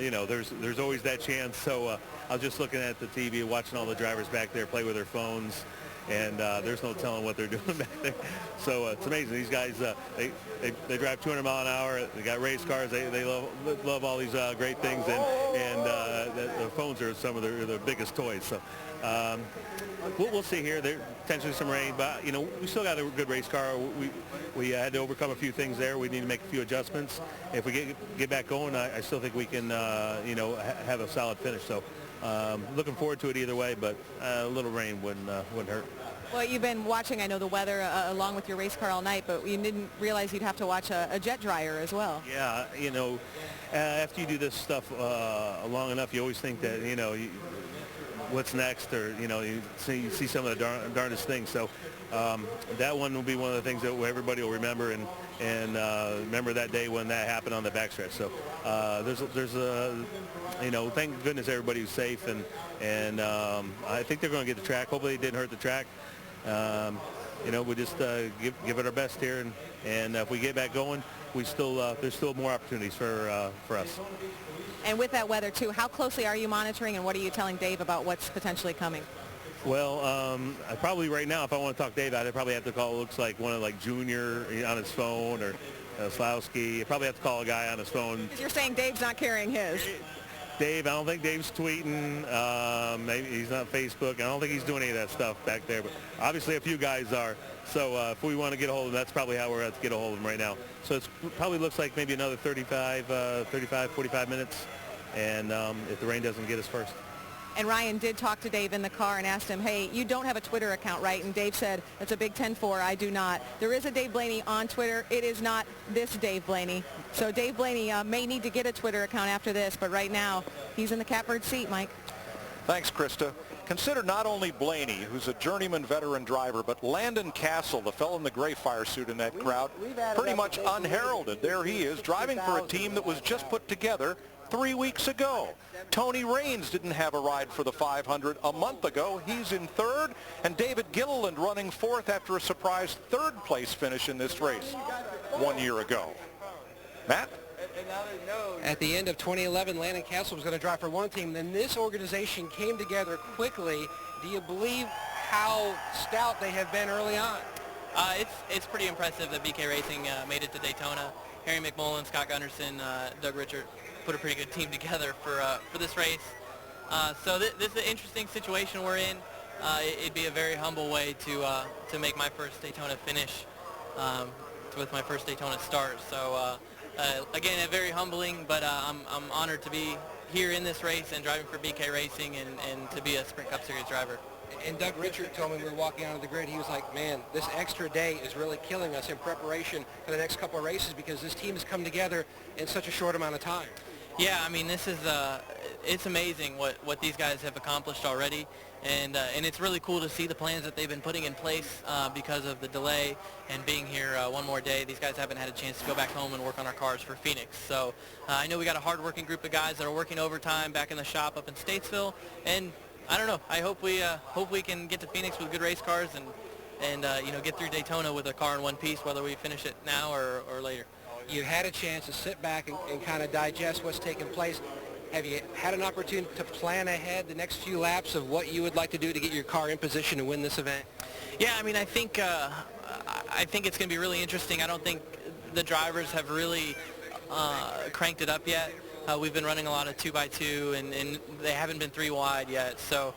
You know, there's always that chance. So I was just looking at the TV, watching all the drivers back there play with their phones. And there's no telling what they're doing back there. So it's amazing. These guys, they drive 200 mile an hour. They got race cars. They love all these great things. And the phones are some of their biggest toys. So we'll see here. There's potentially some rain, but you know, we still got a good race car. We had to overcome a few things there. We need to make a few adjustments. If we get back going, I still think we can you know, have a solid finish. So looking forward to it either way, but a little rain wouldn't hurt. Well, you've been watching, I know, the weather along with your race car all night, but you didn't realize you'd have to watch a jet dryer as well. Yeah, you know, after you do this stuff long enough, you always think that, you know, what's next, or, you know, you see some of the darndest things. So that one will be one of the things that everybody will remember and remember that day when that happened on the backstretch. So there's a, you know, thank goodness everybody was safe, and I think they're going to get the track. Hopefully it didn't hurt the track. You know, we just give it our best here, and if we get back going, there's still more opportunities for us. And with that weather too, how closely are you monitoring, and what are you telling Dave about what's potentially coming? Well, I probably right now, if I want to talk Dave out, I probably have to call, looks like one of like Junior on his phone, or Slowski. I probably have to call a guy on his phone. Because you're saying Dave's not carrying his. Dave, I don't think Dave's tweeting. Maybe he's not Facebook. I don't think he's doing any of that stuff back there. But obviously a few guys are. So if we want to get a hold of him, that's probably how we're at to get a hold of him right now. So it probably looks like maybe another 45 45 minutes. And if the rain doesn't get us first. And Ryan did talk to Dave in the car and asked him, hey, you don't have a Twitter account, right? And Dave said, it's a Big 10-4, I do not. There is a Dave Blaney on Twitter. It is not this Dave Blaney. So Dave Blaney may need to get a Twitter account after this, but right now he's in the catbird seat, Mike. Thanks, Krista. Consider not only Blaney, who's a journeyman veteran driver, but Landon Castle, the fellow in the gray fire suit in that crowd, pretty much unheralded. There he is, driving for a team that was just put together 3 weeks ago. Tony Raines didn't have a ride for the 500 a month ago. He's in third, and David Gilliland running fourth after a surprise third-place finish in this race 1 year ago. Matt? At the end of 2011, Landon Castle was going to drive for one team. Then this organization came together quickly. Do you believe how stout they have been early on? It's pretty impressive that BK Racing made it to Daytona. Harry McMullen, Scott Gunderson, Doug Richard put a pretty good team together for this race. So this is an interesting situation we're in. It'd be a very humble way to make my first Daytona finish with my first Daytona start. So again, very humbling, but I'm honored to be here in this race and driving for BK Racing and to be a Sprint Cup Series driver. And Doug Richard told me we were walking out of the grid, he was like, man, this extra day is really killing us in preparation for the next couple of races because this team has come together in such a short amount of time. Yeah, I mean, this is it's amazing what these guys have accomplished already, and it's really cool to see the plans that they've been putting in place because of the delay and being here one more day. These guys haven't had a chance to go back home and work on our cars for Phoenix. So I know we got a hard-working group of guys that are working overtime back in the shop up in Statesville, and I don't know. I hope we can get to Phoenix with good race cars and you know, get through Daytona with a car in one piece, whether we finish it now or later. You had a chance to sit back and kind of digest what's taken place. Have you had an opportunity to plan ahead the next few laps of what you would like to do to get your car in position to win this event? Yeah, I mean, I think it's going to be really interesting. I don't think the drivers have really cranked it up yet. We've been running a lot of 2x2, and they haven't been 3 wide yet. So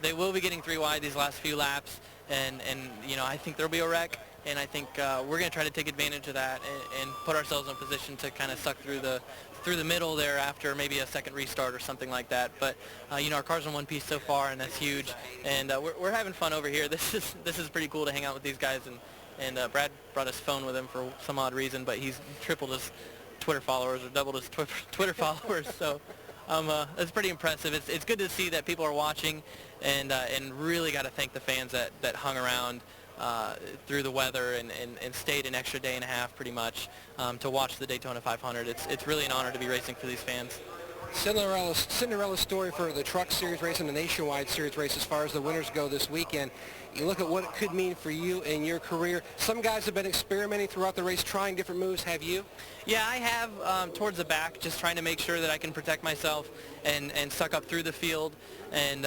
they will be getting 3 wide these last few laps, and you know, I think there'll be a wreck. And I think we're going to try to take advantage of that and put ourselves in a position to kind of suck through the middle there after maybe a second restart or something like that. But you know, our car's in one piece so far, and that's huge. And we're having fun over here. This is pretty cool to hang out with these guys. And Brad brought his phone with him for some odd reason, but he's tripled his Twitter followers or doubled his Twitter followers. So it's pretty impressive. It's good to see that people are watching, and really got to thank the fans that hung around through the weather and stayed an extra day and a half pretty much to watch the Daytona 500. It's really an honor to be racing for these fans. Cinderella story for the Truck Series race and the Nationwide Series race as far as the winners go this weekend. You look at what it could mean for you in your career. Some guys have been experimenting throughout the race, trying different moves. Have you? Yeah, I have towards the back, just trying to make sure that I can protect myself and suck up through the field and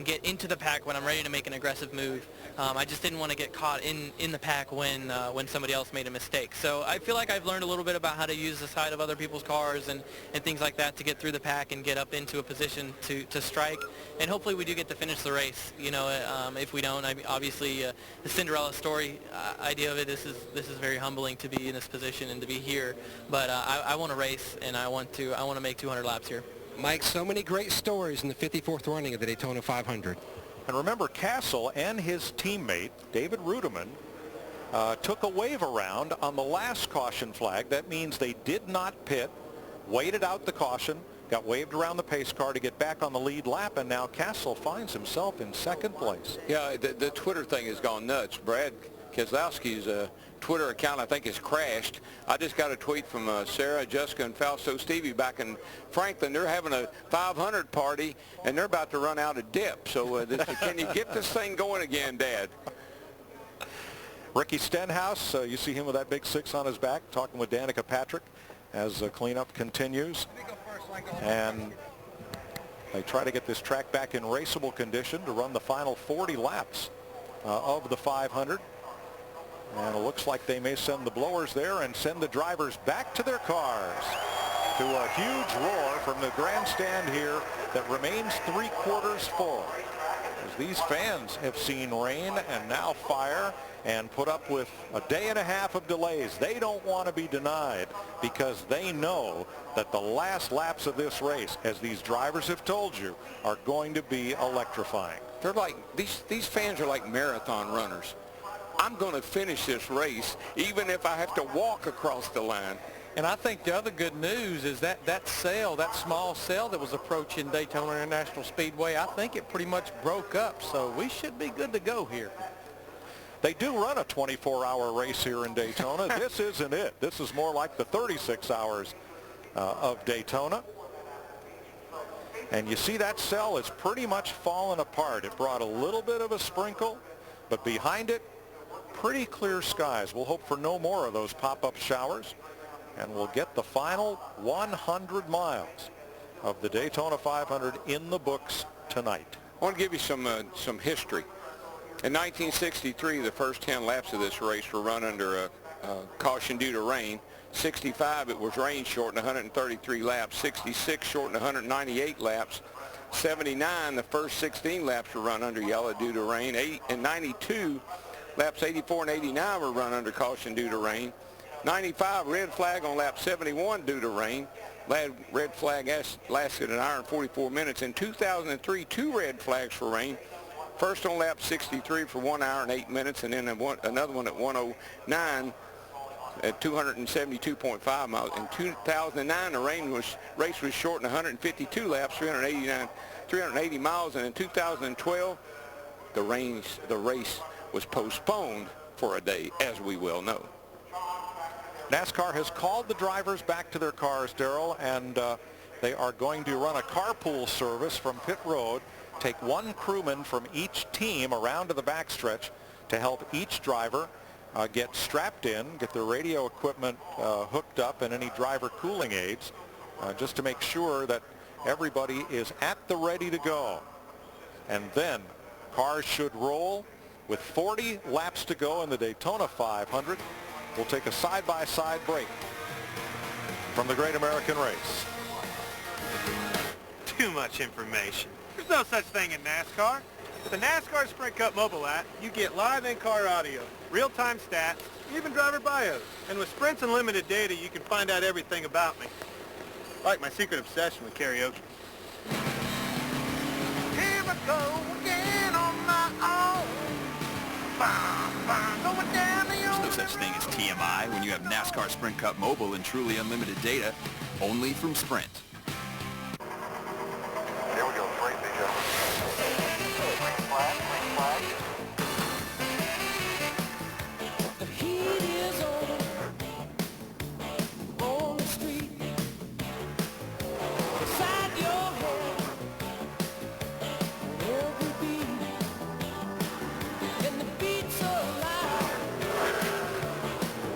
get into the pack when I'm ready to make an aggressive move. I just didn't want to get caught in the pack when somebody else made a mistake. So I feel like I've learned a little bit about how to use the side of other people's cars and things like that to get through the pack and get up into a position to strike. And hopefully we do get to finish the race. You know, if we don't, obviously the Cinderella story idea of it, this is very humbling to be in this position and to be here. But I want to race, and I want to make 200 laps here. Mike, so many great stories in the 54th running of the Daytona 500. And remember, Castle and his teammate, David Ruderman, took a wave around on the last caution flag. That means they did not pit, waited out the caution, got waved around the pace car to get back on the lead lap, and now Castle finds himself in second place. Yeah, the Twitter thing has gone nuts. Brad Keselowski's Twitter account, I think, has crashed. I just got a tweet from Sarah, Jessica, and Fausto Stevie back in Franklin. They're having a 500 party, and they're about to run out of dip. So can you get this thing going again, Dad? Ricky Stenhouse, you see him with that big 6 on his back, talking with Danica Patrick as cleanup continues. And they try to get this track back in raceable condition to run the final 40 laps of the 500. And it looks like they may send the blowers there and send the drivers back to their cars to a huge roar from the grandstand here that remains 3/4 full. As these fans have seen rain and now fire and put up with a day and a half of delays. They don't want to be denied because they know that the last laps of this race, as these drivers have told you, are going to be electrifying. They're like, these fans are like marathon runners. I'm going to finish this race even if I have to walk across the line. And I think the other good news is that that small cell that was approaching Daytona International Speedway, I think it pretty much broke up. So we should be good to go here. They do run a 24-hour race here in Daytona. This isn't it. This is more like the 36 hours of Daytona. And you see that cell is pretty much fallen apart. It brought a little bit of a sprinkle, but behind it, pretty clear skies. We'll hope for no more of those pop-up showers, and we'll get the final 100 miles of the Daytona 500 in the books tonight. I want to give you some history. In 1963, the first 10 laps of this race were run under a caution due to rain. 65, it was rain shortened 133 laps. 66 shortened 198 laps. 79, the first 16 laps were run under yellow due to rain. 92, laps 84 and 89 were run under caution due to rain. 95, red flag on lap 71 due to rain. Red flag lasted an hour and 44 minutes. In 2003, 2 red flags for rain. First on lap 63 for 1 hour and 8 minutes, and then another one at 109 at 272.5 miles. In 2009, the race was shortened 152 laps, 380 miles, and in 2012, the race was postponed for a day, as we well know. NASCAR has called the drivers back to their cars, Darrell, and they are going to run a carpool service from pit road, take one crewman from each team around to the backstretch to help each driver get strapped in, get their radio equipment hooked up, and any driver cooling aids, just to make sure that everybody is at the ready to go. And then cars should roll with 40 laps to go in the Daytona 500. We'll take a side-by-side break from the Great American Race. Too much information. There's no such thing in NASCAR. With the NASCAR Sprint Cup mobile app, you get live in-car audio, real-time stats, even driver bios. And with Sprint's unlimited data, you can find out everything about me. Like my secret obsession with karaoke. Here I go again on my own. Going down the There's no such thing as TMI when you have NASCAR Sprint Cup mobile and truly unlimited data, only from Sprint. Here we go, straight, gentlemen. Green flag, green flag. The heat is on the street. Beside your head, every beat, and the beats alive,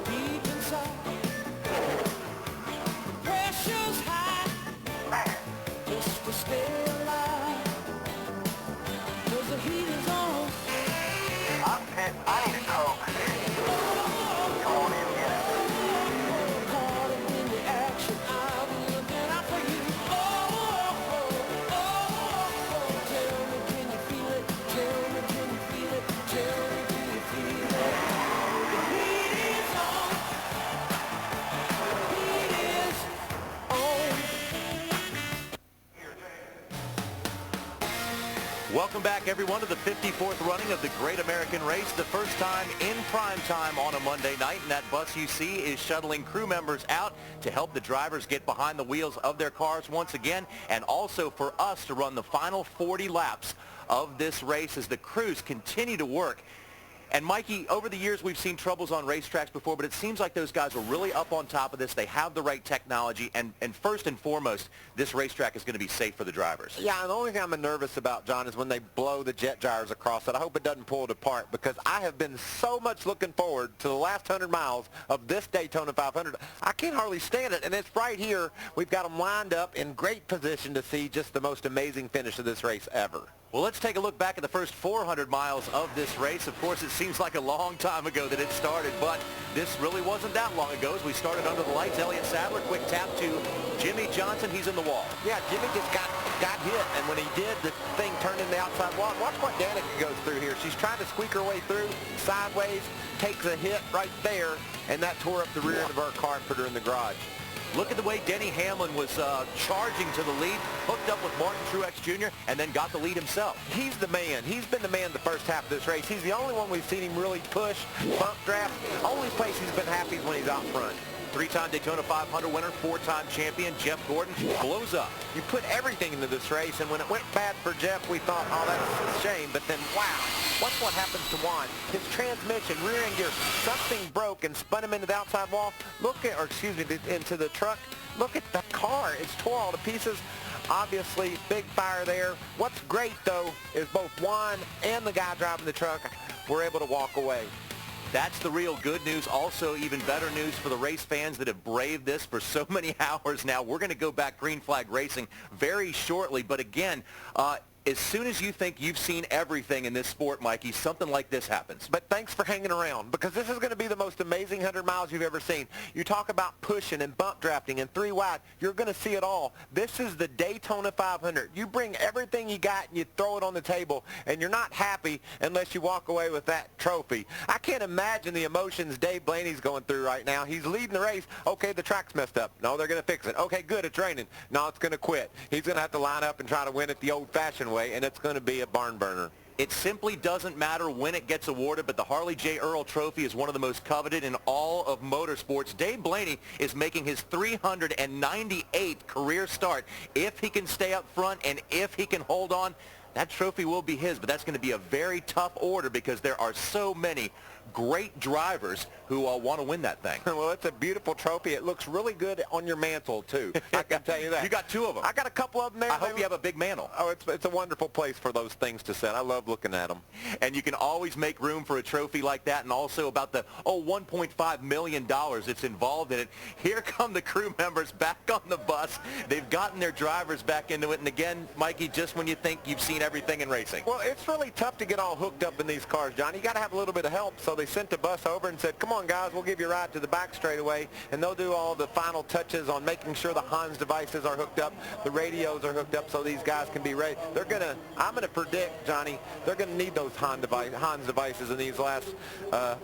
deep inside. Pressure's high, just to stay alive, 'cause the heat is on. I'm pit. I need a Coke. Come on in, get it. Caught up in the action, I'm looking out for you. Tell me, can you feel it? Tell me, can you feel it? Tell me, can you feel it? The heat is on. The heat is on. Welcome back, everyone, to the 54th running of the Great American Race, the first time in prime time on a Monday night, and that bus you see is shuttling crew members out to help the drivers get behind the wheels of their cars once again, and also for us to run the final 40 laps of this race as the crews continue to work. And Mikey, over the years we've seen troubles on racetracks before, but it seems like those guys are really up on top of this. They have the right technology, and first and foremost, this racetrack is going to be safe for the drivers. Yeah, and the only thing I'm nervous about, John, is when they blow the jet gyres across it. I hope it doesn't pull it apart, because I have been so much looking forward to the last 100 miles of this Daytona 500. I can't hardly stand it, and it's right here. We've got them lined up in great position to see just the most amazing finish of this race ever. Well, let's take a look back at the first 400 miles of this race. Of course, it seems like a long time ago that it started, but this really wasn't that long ago as we started under the lights. Elliott Sadler, quick tap to Jimmy Johnson. He's in the wall. Yeah, Jimmy just got hit, and when he did, the thing turned in the outside wall. Watch what Danica goes through here. She's trying to squeak her way through, sideways, takes a hit right there, and that tore up the rear end of her car and put her in the garage. Look at the way Denny Hamlin was charging to the lead, hooked up with Martin Truex Jr., and then got the lead himself. He's the man. He's been the man the first half of this race. He's the only one we've seen him really push, bump draft. Only place he's been happy is when he's out front. Three-time Daytona 500 winner, four-time champion Jeff Gordon blows up. You put everything into this race, and when it went bad for Jeff, we thought, oh, that's a shame. But then, wow, watch what happens to Juan. His transmission, rear end gear, something broke and spun him into the outside wall. Look at, or excuse me, into the truck. Look at the car. It's tore all to pieces. Obviously, big fire there. What's great, though, is both Juan and the guy driving the truck were able to walk away. That's the real good news. Also, even better news for the race fans that have braved this for so many hours now. We're going to go back green flag racing very shortly. But again, as soon as you think you've seen everything in this sport, Mikey, something like this happens. But thanks for hanging around, because this is going to be the most amazing 100 miles you've ever seen. You talk about pushing and bump drafting and three wide. You're going to see it all. This is the Daytona 500. You bring everything you got and you throw it on the table, and you're not happy unless you walk away with that trophy. I can't imagine the emotions Dave Blaney's going through right now. He's leading the race. Okay, the track's messed up. No, they're going to fix it. Okay, good, it's raining. No, it's going to quit. He's going to have to line up and try to win it the old-fashioned way, and it's going to be a barn burner. It simply doesn't matter when it gets awarded, but the Harley J. Earl Trophy is one of the most coveted in all of motorsports. Dave Blaney is making his 398th career start. If he can stay up front and if he can hold on, that trophy will be his, but that's going to be a very tough order because there are so many great drivers who want to win that thing. Well, it's a beautiful trophy. It looks really good on your mantle, too. I can tell you that. You got two of them. I got a couple of them there. I hope you have a big mantle. Oh, it's a wonderful place for those things to sit. I love looking at them. And you can always make room for a trophy like that, and also about the, $1.5 million that's involved in it. Here come the crew members back on the bus. They've gotten their drivers back into it, and again, Mikey, just when you think you've seen everything in racing. Well, it's really tough to get all hooked up in these cars, John. You got to have a little bit of help, so they sent the bus over and said, come on, guys, we'll give you a ride to the back straightaway, and they'll do all the final touches on making sure the Hans devices are hooked up, the radios are hooked up so these guys can be ready. I'm going to predict, Johnny, they're going to need those Hans devices in these last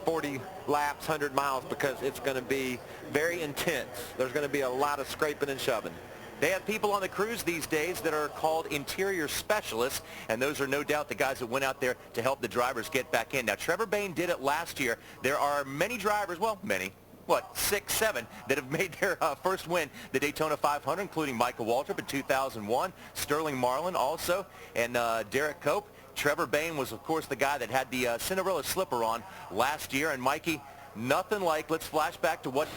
40 laps, 100 miles, because it's going to be very intense. There's going to be a lot of scraping and shoving. They have people on the crews these days that are called interior specialists, and those are no doubt the guys that went out there to help the drivers get back in. Now, Trevor Bayne did it last year. There are many drivers, well, many, 6, 7, that have made their first win, the Daytona 500, including Michael Waltrip in 2001, Sterling Marlin also, and Derek Cope. Trevor Bayne was, of course, the guy that had the Cinderella slipper on last year, and Mikey, nothing like, let's flash back to what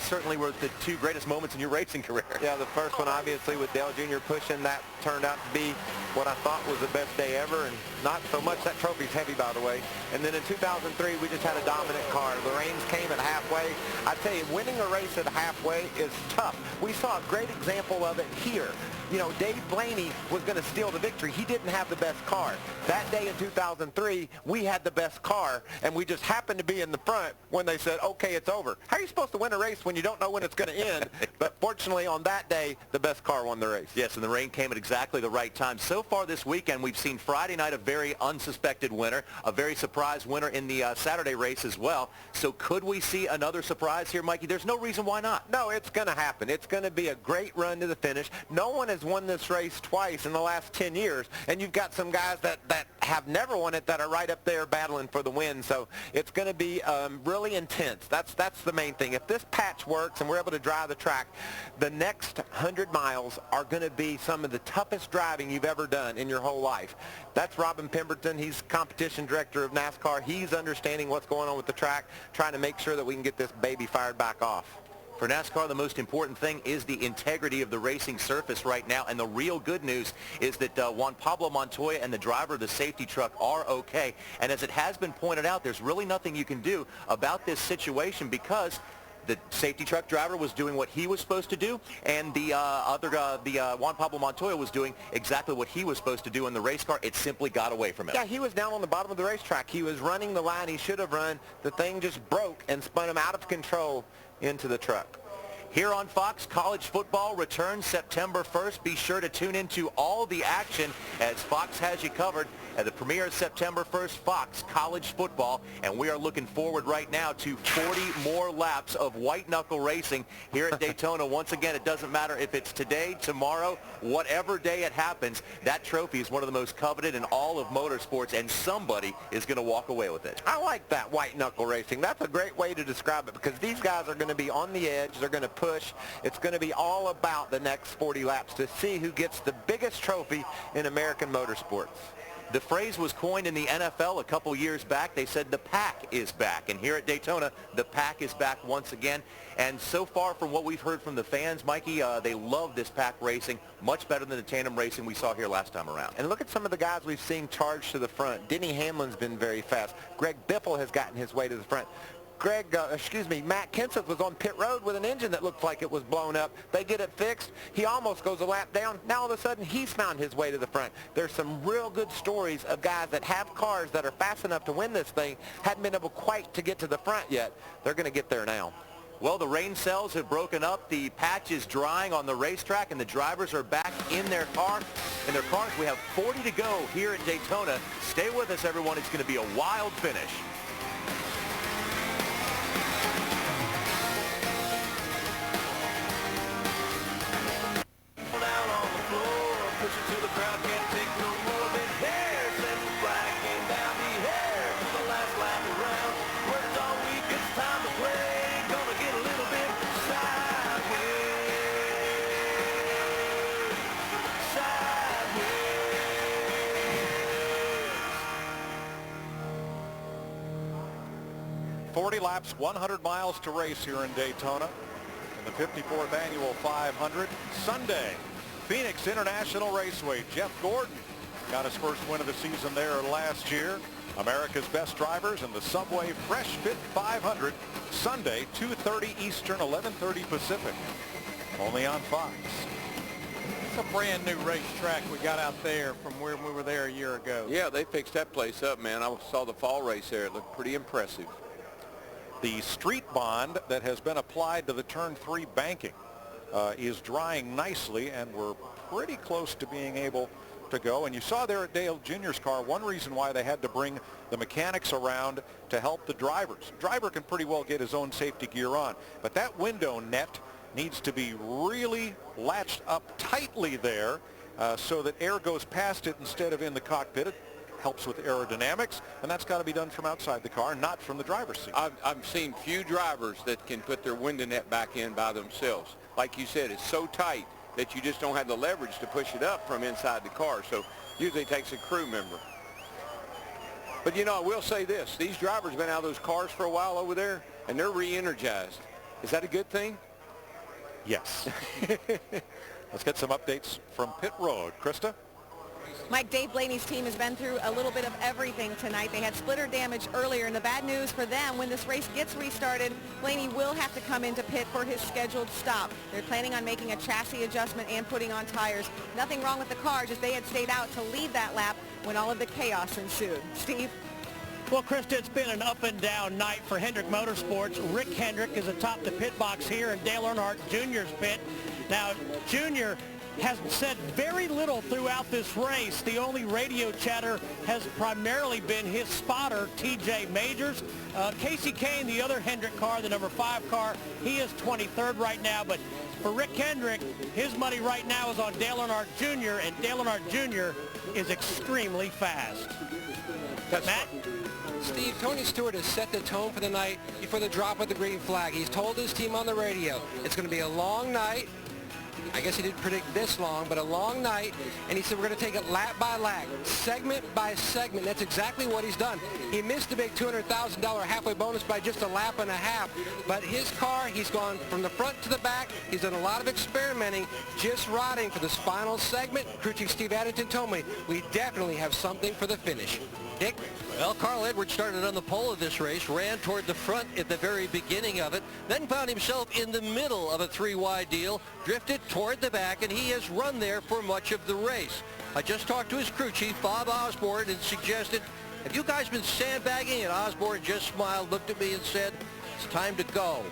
certainly were the two greatest moments in your racing career. Yeah, the first one, obviously, with Dale Jr. pushing, that turned out to be what I thought was the best day ever, and not so much. That trophy's heavy, by the way. And then in 2003, we just had a dominant car. The rains came at halfway. I tell you, winning a race at halfway is tough. We saw a great example of it here. You know, Dave Blaney was going to steal the victory. He didn't have the best car. That day in 2003, we had the best car, and we just happened to be in the front when they said, okay, it's over. How are you supposed to win a race when you don't know when it's going to end? But fortunately, on that day, the best car won the race. Yes, and the rain came at exactly the right time. So far this weekend, we've seen Friday night a very unsuspected winner, a very surprise winner in the Saturday race as well. So could we see another surprise here, Mikey? There's no reason why not. No, it's going to happen. It's going to be a great run to the finish. No one has won this race twice in the last 10 years, and you've got some guys that have never won it that are right up there battling for the win. So it's going to be really intense. That's the main thing. If this patch works and we're able to drive the track, the next 100 miles are going to be some of the toughest driving you've ever done in your whole life. That's Robin Pemberton. He's competition director of NASCAR. He's understanding what's going on with the track, trying to make sure that we can get this baby fired back off. For NASCAR, the most important thing is the integrity of the racing surface right now, and the real good news is that Juan Pablo Montoya and the driver of the safety truck are okay. And as it has been pointed out, there's really nothing you can do about this situation because the safety truck driver was doing what he was supposed to do, and the Juan Pablo Montoya was doing exactly what he was supposed to do in the race car. It simply got away from him. Yeah, he was down on the bottom of the racetrack. He was running the line he should have run. The thing just broke and spun him out of control into the truck. Here on Fox, college football returns September 1st. Be sure to tune into all the action as Fox has you covered. The premiere is September 1st, Fox College Football, and we are looking forward right now to 40 more laps of white-knuckle racing here at Daytona. Once again, it doesn't matter if it's today, tomorrow, whatever day it happens, that trophy is one of the most coveted in all of motorsports, and somebody is going to walk away with it. I like that white-knuckle racing. That's a great way to describe it because these guys are going to be on the edge. They're going to push. It's going to be all about the next 40 laps to see who gets the biggest trophy in American motorsports. The phrase was coined in the NFL a couple years back. They said the pack is back. And here at Daytona, the pack is back once again. And so far from what we've heard from the fans, Mikey, they love this pack racing much better than the tandem racing we saw here last time around. And look at some of the guys we've seen charge to the front. Denny Hamlin's been very fast. Greg Biffle has gotten his way to the front. Matt Kenseth was on pit road with an engine that looked like it was blown up. They get it fixed. He almost goes a lap down. Now all of a sudden he's found his way to the front. There's some real good stories of guys that have cars that are fast enough to win this thing, hadn't been able quite to get to the front yet. They're going to get there now. Well, the rain cells have broken up. The patch is drying on the racetrack, and the drivers are back in their cars. We have 40 to go here at Daytona. Stay with us, everyone. It's going to be a wild finish. Laps, 100 miles to race here in Daytona in the 54th annual 500. Sunday, Phoenix International Raceway. Jeff Gordon got his first win of the season there last year. America's best drivers in the Subway Fresh Fit 500. Sunday, 2:30 Eastern, 11:30 Pacific. Only on Fox. It's a brand new racetrack we got out there from where we were there a year ago. Yeah, they fixed that place up, man. I saw the fall race there. It looked pretty impressive. The street bond that has been applied to the Turn 3 banking is drying nicely, and we're pretty close to being able to go. And you saw there at Dale Jr.'s car, one reason why they had to bring the mechanics around to help the drivers. The driver can pretty well get his own safety gear on, but that window net needs to be really latched up tightly there so that air goes past it instead of in the cockpit. It helps with aerodynamics, and that's got to be done from outside the car, not from the driver's seat. I've seen few drivers that can put their window net back in by themselves. Like you said, it's so tight that you just don't have the leverage to push it up from inside the car. So usually it takes a crew member. But, you know, I will say this. These drivers have been out of those cars for a while over there, and they're re-energized. Is that a good thing? Yes. Let's get some updates from pit road. Krista? Mike, Dave Blaney's team has been through a little bit of everything tonight. They had splitter damage earlier, and the bad news for them, when this race gets restarted, Blaney will have to come into pit for his scheduled stop. They're planning on making a chassis adjustment and putting on tires. Nothing wrong with the car, just they had stayed out to lead that lap when all of the chaos ensued. Steve? Well, Krista, it's been an up-and-down night for Hendrick Motorsports. Rick Hendrick is atop the pit box here in Dale Earnhardt Jr.'s pit. Now, Jr. has said very little throughout this race. The only radio chatter has primarily been his spotter, TJ Majors. Casey Kane, the other Hendrick car, the number 5 car, he is 23rd right now. But for Rick Hendrick, his money right now is on Dale Earnhardt Jr., and Dale Earnhardt Jr. is extremely fast. Matt? Steve, Tony Stewart has set the tone for the night before the drop of the green flag. He's told his team on the radio it's going to be a long night. I guess he didn't predict this long, but a long night. And he said we're going to take it lap by lap, segment by segment. That's exactly what he's done. He missed the big $200,000 halfway bonus by just a lap and a half. But his car, he's gone from the front to the back. He's done a lot of experimenting, just riding for this final segment. Crew Chief Steve Addington told me we definitely have something for the finish. Dick? Well, Carl Edwards started on the pole of this race, ran toward the front at the very beginning of it, then found himself in the middle of a 3-wide deal, drifted toward the back, and he has run there for much of the race. I just talked to his crew chief, Bob Osborne, and suggested, have you guys been sandbagging? And Osborne just smiled, looked at me, and said, it's time to go.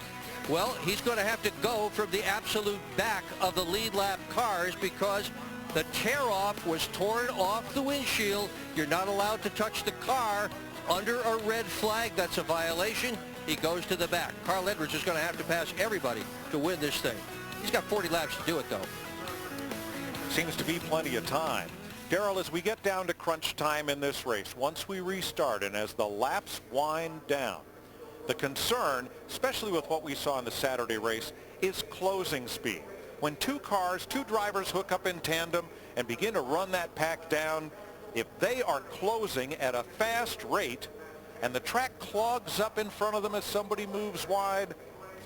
Well, he's going to have to go from the absolute back of the lead lap cars because The tear-off was torn off the windshield. You're not allowed to touch the car under a red flag. That's a violation. He goes to the back. Carl Edwards is going to have to pass everybody to win this thing. He's got 40 laps to do it, though. Seems to be plenty of time. Darrell, as we get down to crunch time in this race, once we restart and as the laps wind down, the concern, especially with what we saw in the Saturday race, is closing speed. When two drivers hook up in tandem and begin to run that pack down, if they are closing at a fast rate and the track clogs up in front of them as somebody moves wide,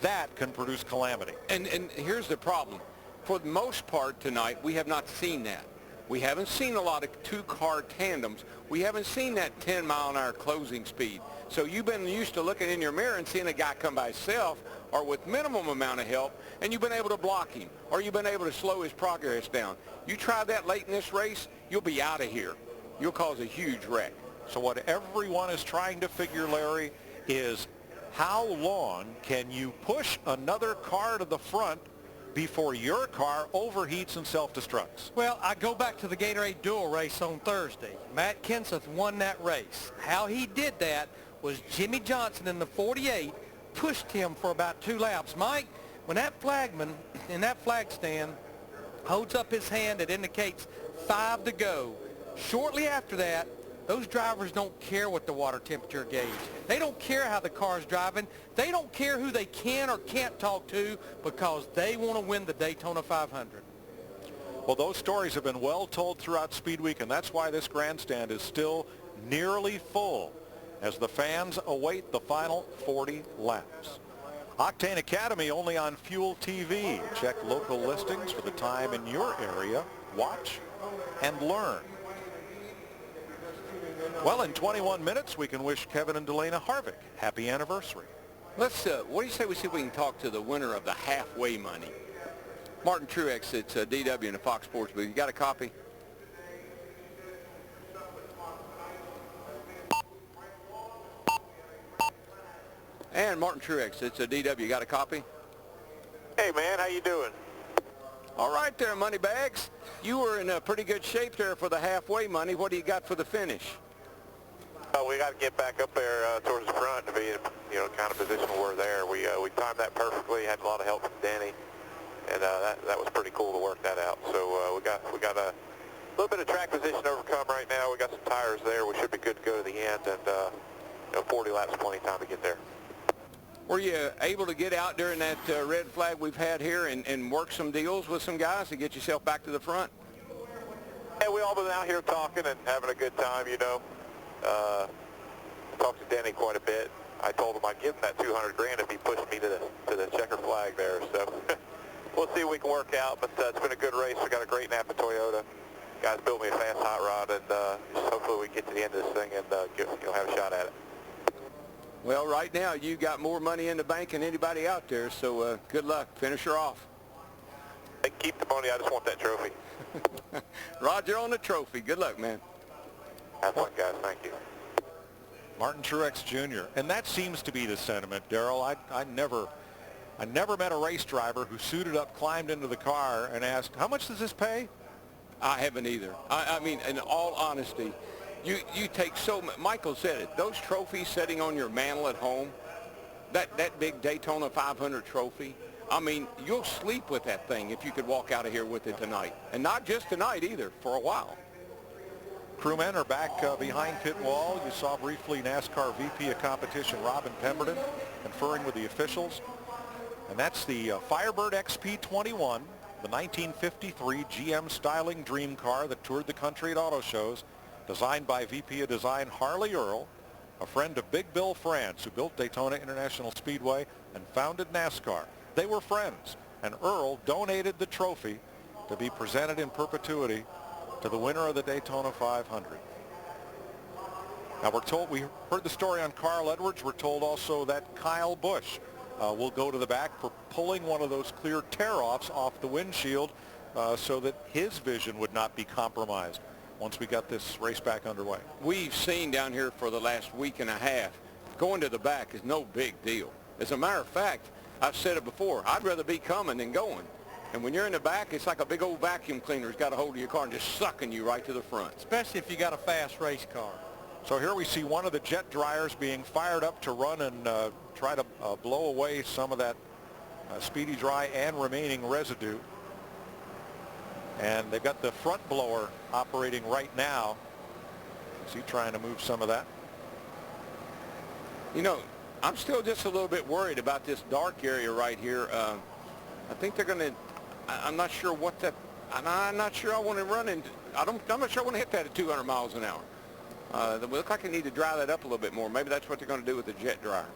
that can produce calamity. And here's the problem. For the most part tonight, we have not seen that. We haven't seen a lot of two-car tandems. We haven't seen that 10-mile-an-hour closing speed. So you've been used to looking in your mirror and seeing a guy come by himself or with minimum amount of help, and you've been able to block him, or you've been able to slow his progress down. You try that late in this race, you'll be out of here. You'll cause a huge wreck. So what everyone is trying to figure, Larry, is how long can you push another car to the front before your car overheats and self-destructs? Well, I go back to the Gatorade Duel race on Thursday. Matt Kenseth won that race. How he did that was Jimmy Johnson in the 48 pushed him for about 2 laps. Mike, when that flagman in that flag stand holds up his hand, it indicates 5 to go. Shortly after that, those drivers don't care what the water temperature gauge. They don't care how the car's driving. They don't care who they can or can't talk to because they want to win the Daytona 500. Well, those stories have been well told throughout Speed Week, and that's why this grandstand is still nearly full as the fans await the final 40 laps. Octane Academy only on Fuel TV. Check local listings for the time in your area. Watch and learn. Well, in 21 minutes, we can wish Kevin and Delana Harvick happy anniversary. Let's, what do you say we see if we can talk to the winner of the halfway money? Martin Truex, it's DW in the Fox Sports booth. You got a copy? And Martin Truex, it's DW. You got a copy? Hey, man, how you doing? All right there, Moneybags. You were in pretty good shape there for the halfway money. What do you got for the finish? We got to get back up there towards the front to be in, kind of position where we're there. We timed that perfectly. Had a lot of help from Danny, and that was pretty cool to work that out. So we got a little bit of track position to overcome right now. We got some tires there. We should be good to go to the end, and 40 laps, plenty of time to get there. Were you able to get out during that red flag we've had here and work some deals with some guys to get yourself back to the front? Yeah, we all been out here talking and having a good time, talked to Danny quite a bit. I told him I'd give him that $200,000 if he pushed me to the checker flag there. So we'll see what we can work out. But it's been a good race. We got a great Napa Toyota. Guys built me a fast hot rod, and just hopefully we can get to the end of this thing and have a shot at it. Well, right now you got more money in the bank than anybody out there. So good luck. Finish her off. Hey, keep the money. I just want that trophy. Roger on the trophy. Good luck, man. Have fun, guys. Thank you. Martin Truex Jr. And that seems to be the sentiment, Darrell. I never met a race driver who suited up, climbed into the car, and asked, how much does this pay? I haven't either. I mean, in all honesty, you take so much. Michael said it. Those trophies sitting on your mantle at home, that big Daytona 500 trophy, I mean, you'll sleep with that thing if you could walk out of here with it tonight. And not just tonight either, for a while. Crewmen are back behind pit wall. You saw briefly NASCAR VP of Competition Robin Pemberton conferring with the officials. And that's the Firebird XP21, the 1953 GM styling dream car that toured the country at auto shows, designed by VP of Design Harley Earl, a friend of Big Bill France, who built Daytona International Speedway and founded NASCAR. They were friends, and Earl donated the trophy to be presented in perpetuity to the winner of the Daytona 500. Now we're told, we heard the story on Carl Edwards. We're told also that Kyle Busch will go to the back for pulling one of those clear tear-offs off the windshield so that his vision would not be compromised once we got this race back underway. We've seen down here for the last week and a half, going to the back is no big deal. As a matter of fact, I've said it before, I'd rather be coming than going. And when you're in the back, it's like a big old vacuum cleaner's got a hold of your car and just sucking you right to the front. Especially if you got a fast race car. So here we see one of the jet dryers being fired up to run and try to blow away some of that speedy dry and remaining residue. And they've got the front blower operating right now. Is he trying to move some of that? You know, I'm still just a little bit worried about this dark area right here. I think they're going to, I'm not sure what that, I'm not sure I want to run into, I'm not sure I want to hit that at 200 miles an hour. They look like I need to dry that up a little bit more. Maybe that's what they're going to do with the jet dryer.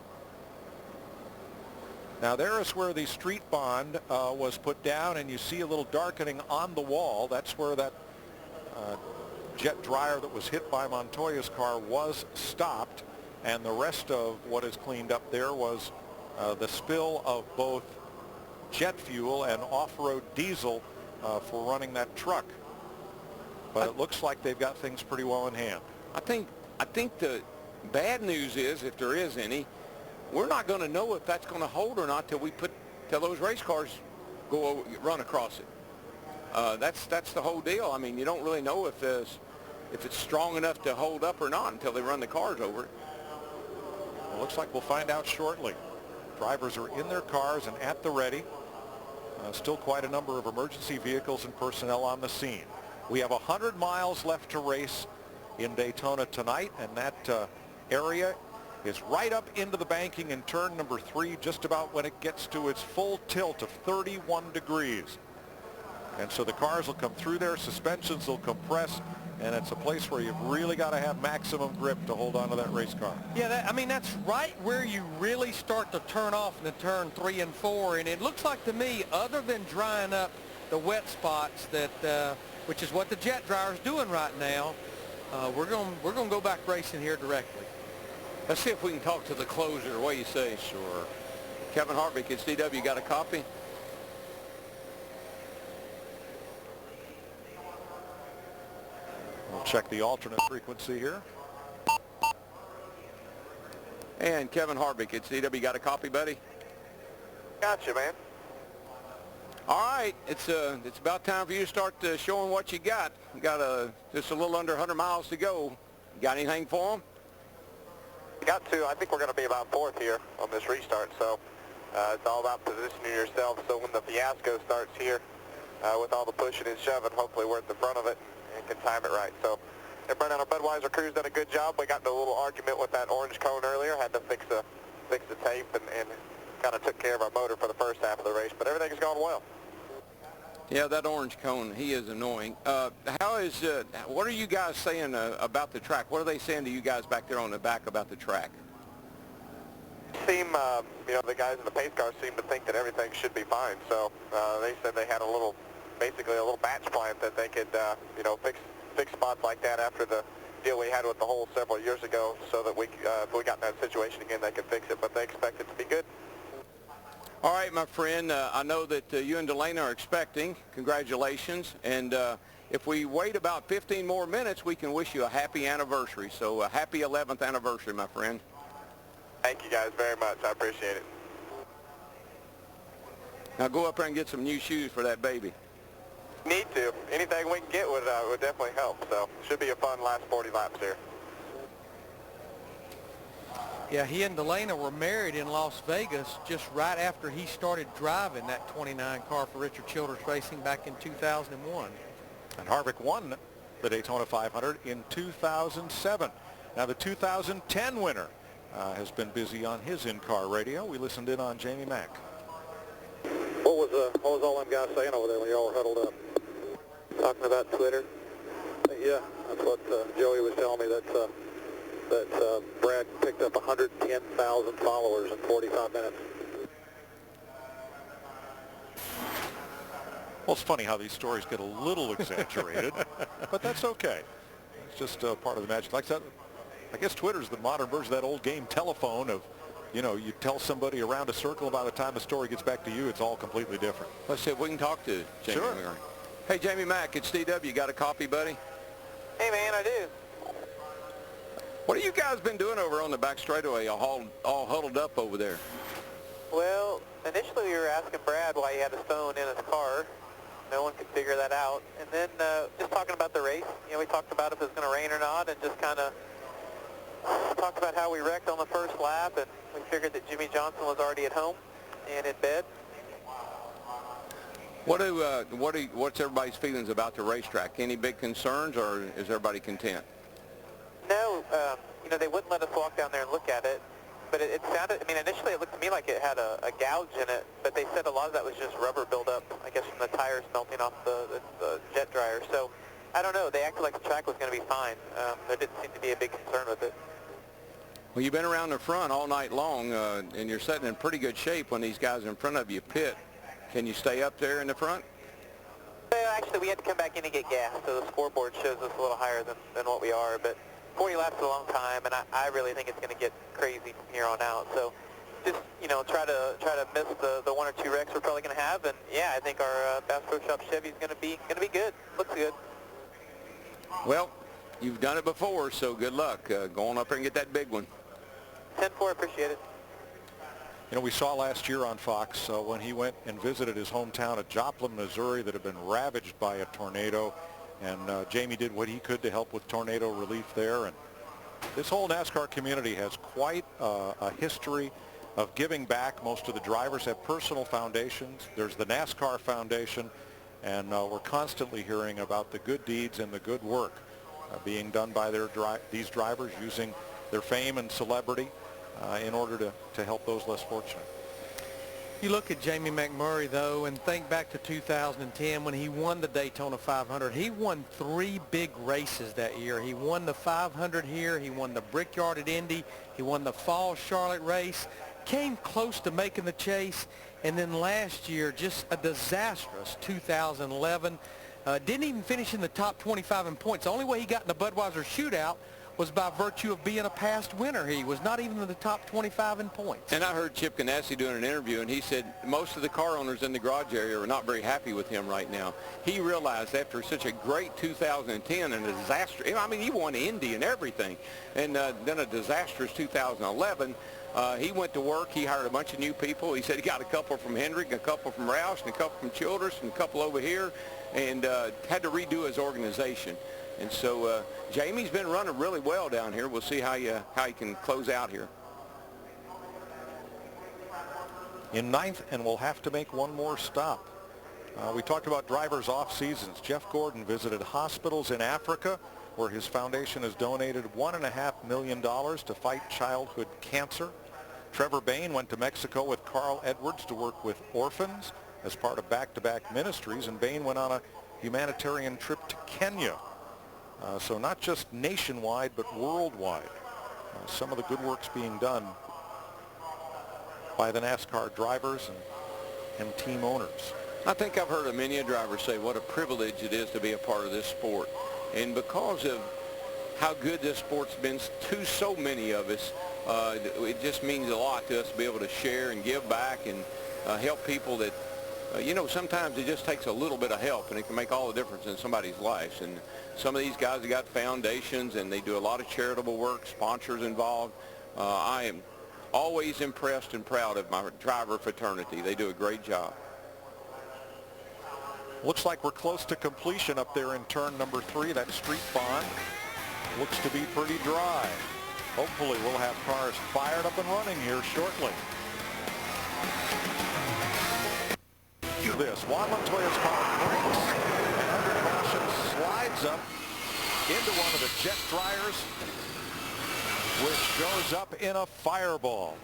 Now there is where the street bond was put down, and you see a little darkening on the wall. That's where that jet dryer that was hit by Montoya's car was stopped, and the rest of what is cleaned up there was the spill of both jet fuel and off-road diesel for running that truck. But it looks like they've got things pretty well in hand. I think the bad news is, if there is any, we're not going to know if that's going to hold or not till those race cars run across it. That's the whole deal. I mean, you don't really know if it's strong enough to hold up or not until they run the cars over it. Well, looks like we'll find out shortly. Drivers are in their cars and at the ready. Still quite a number of emergency vehicles and personnel on the scene. We have 100 miles left to race in Daytona tonight, and that area is right up into the banking in turn number 3, just about when it gets to its full tilt of 31 degrees. And so the cars will come through there, suspensions will compress, and it's a place where you've really got to have maximum grip to hold on to that race car. Yeah, I mean, that's right where you really start to turn off in the turn 3 and 4, and it looks like to me, other than drying up the wet spots, that which is what the jet dryer is doing right now, we're going to go back racing here directly. Let's see if we can talk to the closer. What do you say? Sure. Kevin Hartwick at CW, got a copy? We'll check the alternate frequency here. And Kevin Hartwick at CW, got a copy, buddy? Gotcha, man. All right, it's about time for you to start showing what you got. You got just a little under 100 miles to go. Got anything for them? Got to. I think we're going to be about 4th here on this restart, so it's all about positioning yourself so when the fiasco starts here with all the pushing and shoving, hopefully we're at the front of it and can time it right. So everybody on our Budweiser crew's done a good job. We got in a little argument with that orange cone earlier, had to fix the tape and kind of took care of our motor for the first half of the race, but everything's gone well. Yeah, that orange cone, he is annoying. What are you guys saying about the track? What are they saying to you guys back there on the back about the track? The guys in the pace cars seem to think that everything should be fine. So they said they had basically a little batch plant that they could, fix spots like that after the deal we had with the hole several years ago, so that if we got in that situation again, they could fix it. But they expect it to be good. All right, my friend, I know that you and Delana are expecting. Congratulations. And if we wait about 15 more minutes, we can wish you a happy anniversary. So a happy 11th anniversary, my friend. Thank you guys very much. I appreciate it. Now go up there and get some new shoes for that baby. Need to. Anything we can get would definitely help. So should be a fun last 40 laps here. Yeah, he and Delana were married in Las Vegas just right after he started driving that 29 car for Richard Childress Racing back in 2001. And Harvick won the Daytona 500 in 2007. Now the 2010 winner has been busy on his in-car radio. We listened in on Jamie Mack. What was all them guys saying over there when you all were huddled up? Talking about Twitter? Yeah, that's what Joey was telling me, that Brad picked up 110,000 followers in 45 minutes. Well, it's funny how these stories get a little exaggerated, but that's okay. It's just part of the magic. Like that, I guess Twitter's the modern version of that old game telephone of, you tell somebody around a circle, by the time the story gets back to you, it's all completely different. Let's see if we can talk to Jamie. Sure. Murray. Hey, Jamie Mack, it's DW. Got a copy, buddy? Hey, man, I do. What have you guys been doing over on the back straightaway, all huddled up over there? Well, initially we were asking Brad why he had his phone in his car, figure that out. And then just talking about the race, you know, we talked about if it was going to rain or not, and just kind of talked about how we wrecked on the first lap, and we figured that Jimmy Johnson was already at home and in bed. What's everybody's feelings about the racetrack? Any big concerns, or is everybody content? No, you know, they wouldn't let us walk down there and look at it, but it sounded, I mean, initially it looked to me like it had a gouge in it, but they said a lot of that was just rubber buildup, I guess, from the tires melting off the jet dryer. So, I don't know, they acted like the track was going to be fine. There didn't seem to be a big concern with it. Well, you've been around the front all night long, and you're sitting in pretty good shape when these guys in front of you pit. Can you stay up there in the front? Well, actually, we had to come back in and get gas, so the scoreboard shows us a little higher than what we are, but 40 laps is a long time, and I really think it's going to get crazy from here on out. So just, you know, try to miss the one or two wrecks we're probably going to have, and yeah, I think our Bass Pro Shop Chevy is going to be good. Looks good. Well, you've done it before, so good luck. Go on up there and get that big one. 10-4, appreciate it. You know, we saw last year on Fox when he went and visited his hometown of Joplin, Missouri, that had been ravaged by a tornado. And Jamie did what he could to help with tornado relief there. And this whole NASCAR community has quite a history of giving back. Most of the drivers have personal foundations. There's the NASCAR Foundation. And we're constantly hearing about the good deeds and the good work being done by these drivers, using their fame and celebrity in order to help those less fortunate. You look at Jamie McMurray, though, and think back to 2010 when he won the Daytona 500. He won 3 big races that year. He won the 500 here. He won the Brickyard at Indy. He won the Fall Charlotte race. Came close to making the chase. And then last year, just a disastrous 2011. Didn't even finish in the top 25 in points. The only way he got in the Budweiser shootout was by virtue of being a past winner. He was not even in the top 25 in points. And I heard Chip Ganassi doing an interview, and he said most of the car owners in the garage area are not very happy with him right now. He realized after such a great 2010 and a disaster, I mean, he won Indy and everything, and then a disastrous 2011, he went to work. He hired a bunch of new people. He said he got a couple from Hendrick, a couple from Roush, and a couple from Childress, and a couple over here, and had to redo his organization. And so Jamie's been running really well down here. We'll see how he can close out here. In 9th, and we'll have to make one more stop. We talked about drivers' off seasons. Jeff Gordon visited hospitals in Africa, where his foundation has donated $1.5 million to fight childhood cancer. Trevor Bayne went to Mexico with Carl Edwards to work with orphans as part of back-to-back ministries, and Bayne went on a humanitarian trip to Kenya. So not just nationwide, but worldwide. Some of the good work's being done by the NASCAR drivers and team owners. I think I've heard many drivers say what a privilege it is to be a part of this sport. And because of how good this sport's been to so many of us, it just means a lot to us to be able to share and give back and help people that, you know, sometimes it just takes a little bit of help, and it can make all the difference in somebody's life. And some of these guys have got foundations, and they do a lot of charitable work, sponsors involved. I am always impressed and proud of my driver fraternity. They do a great job. Looks like we're close to completion up there in turn number 3. That street bond looks to be pretty dry. Hopefully we'll have cars fired up and running here shortly. This JUAN Montoya's car brakes and under caution slides up into one of the jet dryers, which goes up in a fireball.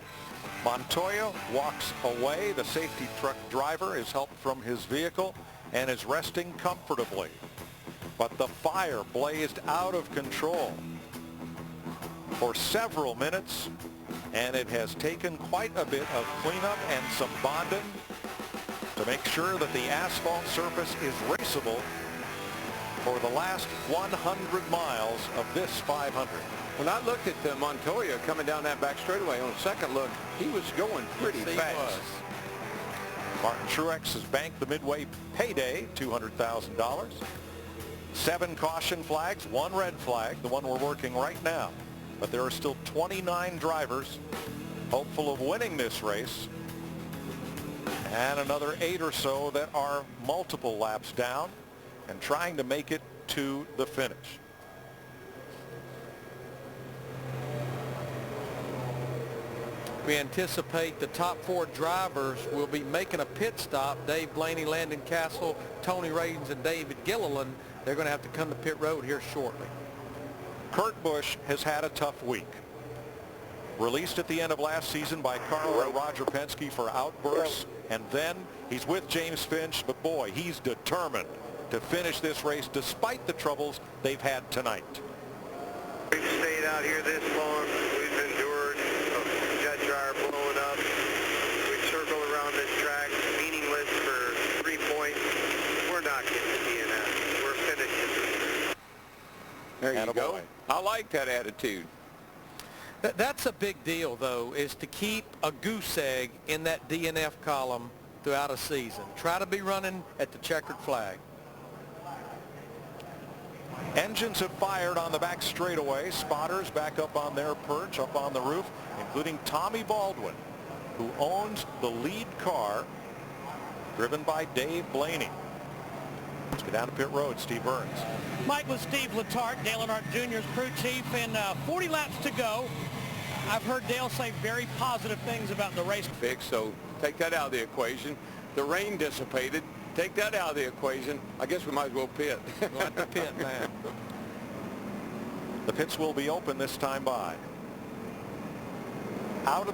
Montoya walks away. The safety truck driver is helped from his vehicle and is resting comfortably. But the fire blazed out of control for several minutes, and it has taken quite a bit of cleanup and some bonding to make sure that the asphalt surface is raceable for the last 100 miles of this 500. When I looked at Montoya coming down that back straightaway on a second look, he was going pretty fast. Martin Truex has banked the midway payday, $200,000. 7 caution flags, 1 red flag, the one we're working right now. But there are still 29 drivers hopeful of winning this race, and another 8 or so that are multiple laps down. and trying to make it to the finish. We anticipate the top 4 drivers will be making a pit stop. Dave Blaney, Landon Castle, Tony Radins, and David Gilliland. They're going to have to come to pit road here shortly. Kurt Busch has had a tough week. Released at the end of last season by Carl and Roger Penske for outbursts, and then he's with James Finch, but boy, he's determined to finish this race despite the troubles they've had tonight. We've stayed out here this long. We've endured a jet dryer blowing up. We've circled around this track meaningless for 3 points. We're not getting to DNF. We're finishing. There you go. I like that attitude. That's a big deal, though, is to keep a goose egg in that DNF column throughout a season. Try to be running at the checkered flag. Engines have fired on the back straightaway. Spotters back up on their perch, up on the roof, including Tommy Baldwin, who owns the lead car, driven by Dave Blaney. Let's get down to pit road. Steve Burns. Mike with Steve Letarte, Dale Earnhardt Jr.'s crew chief, and 40 laps to go. I've heard Dale say very positive things about the race. Fix, so take that out of the equation. The rain dissipated. Take that out of the equation. I guess we might as well pit. Go at the pit, man. The pits will be open this time by. Out of the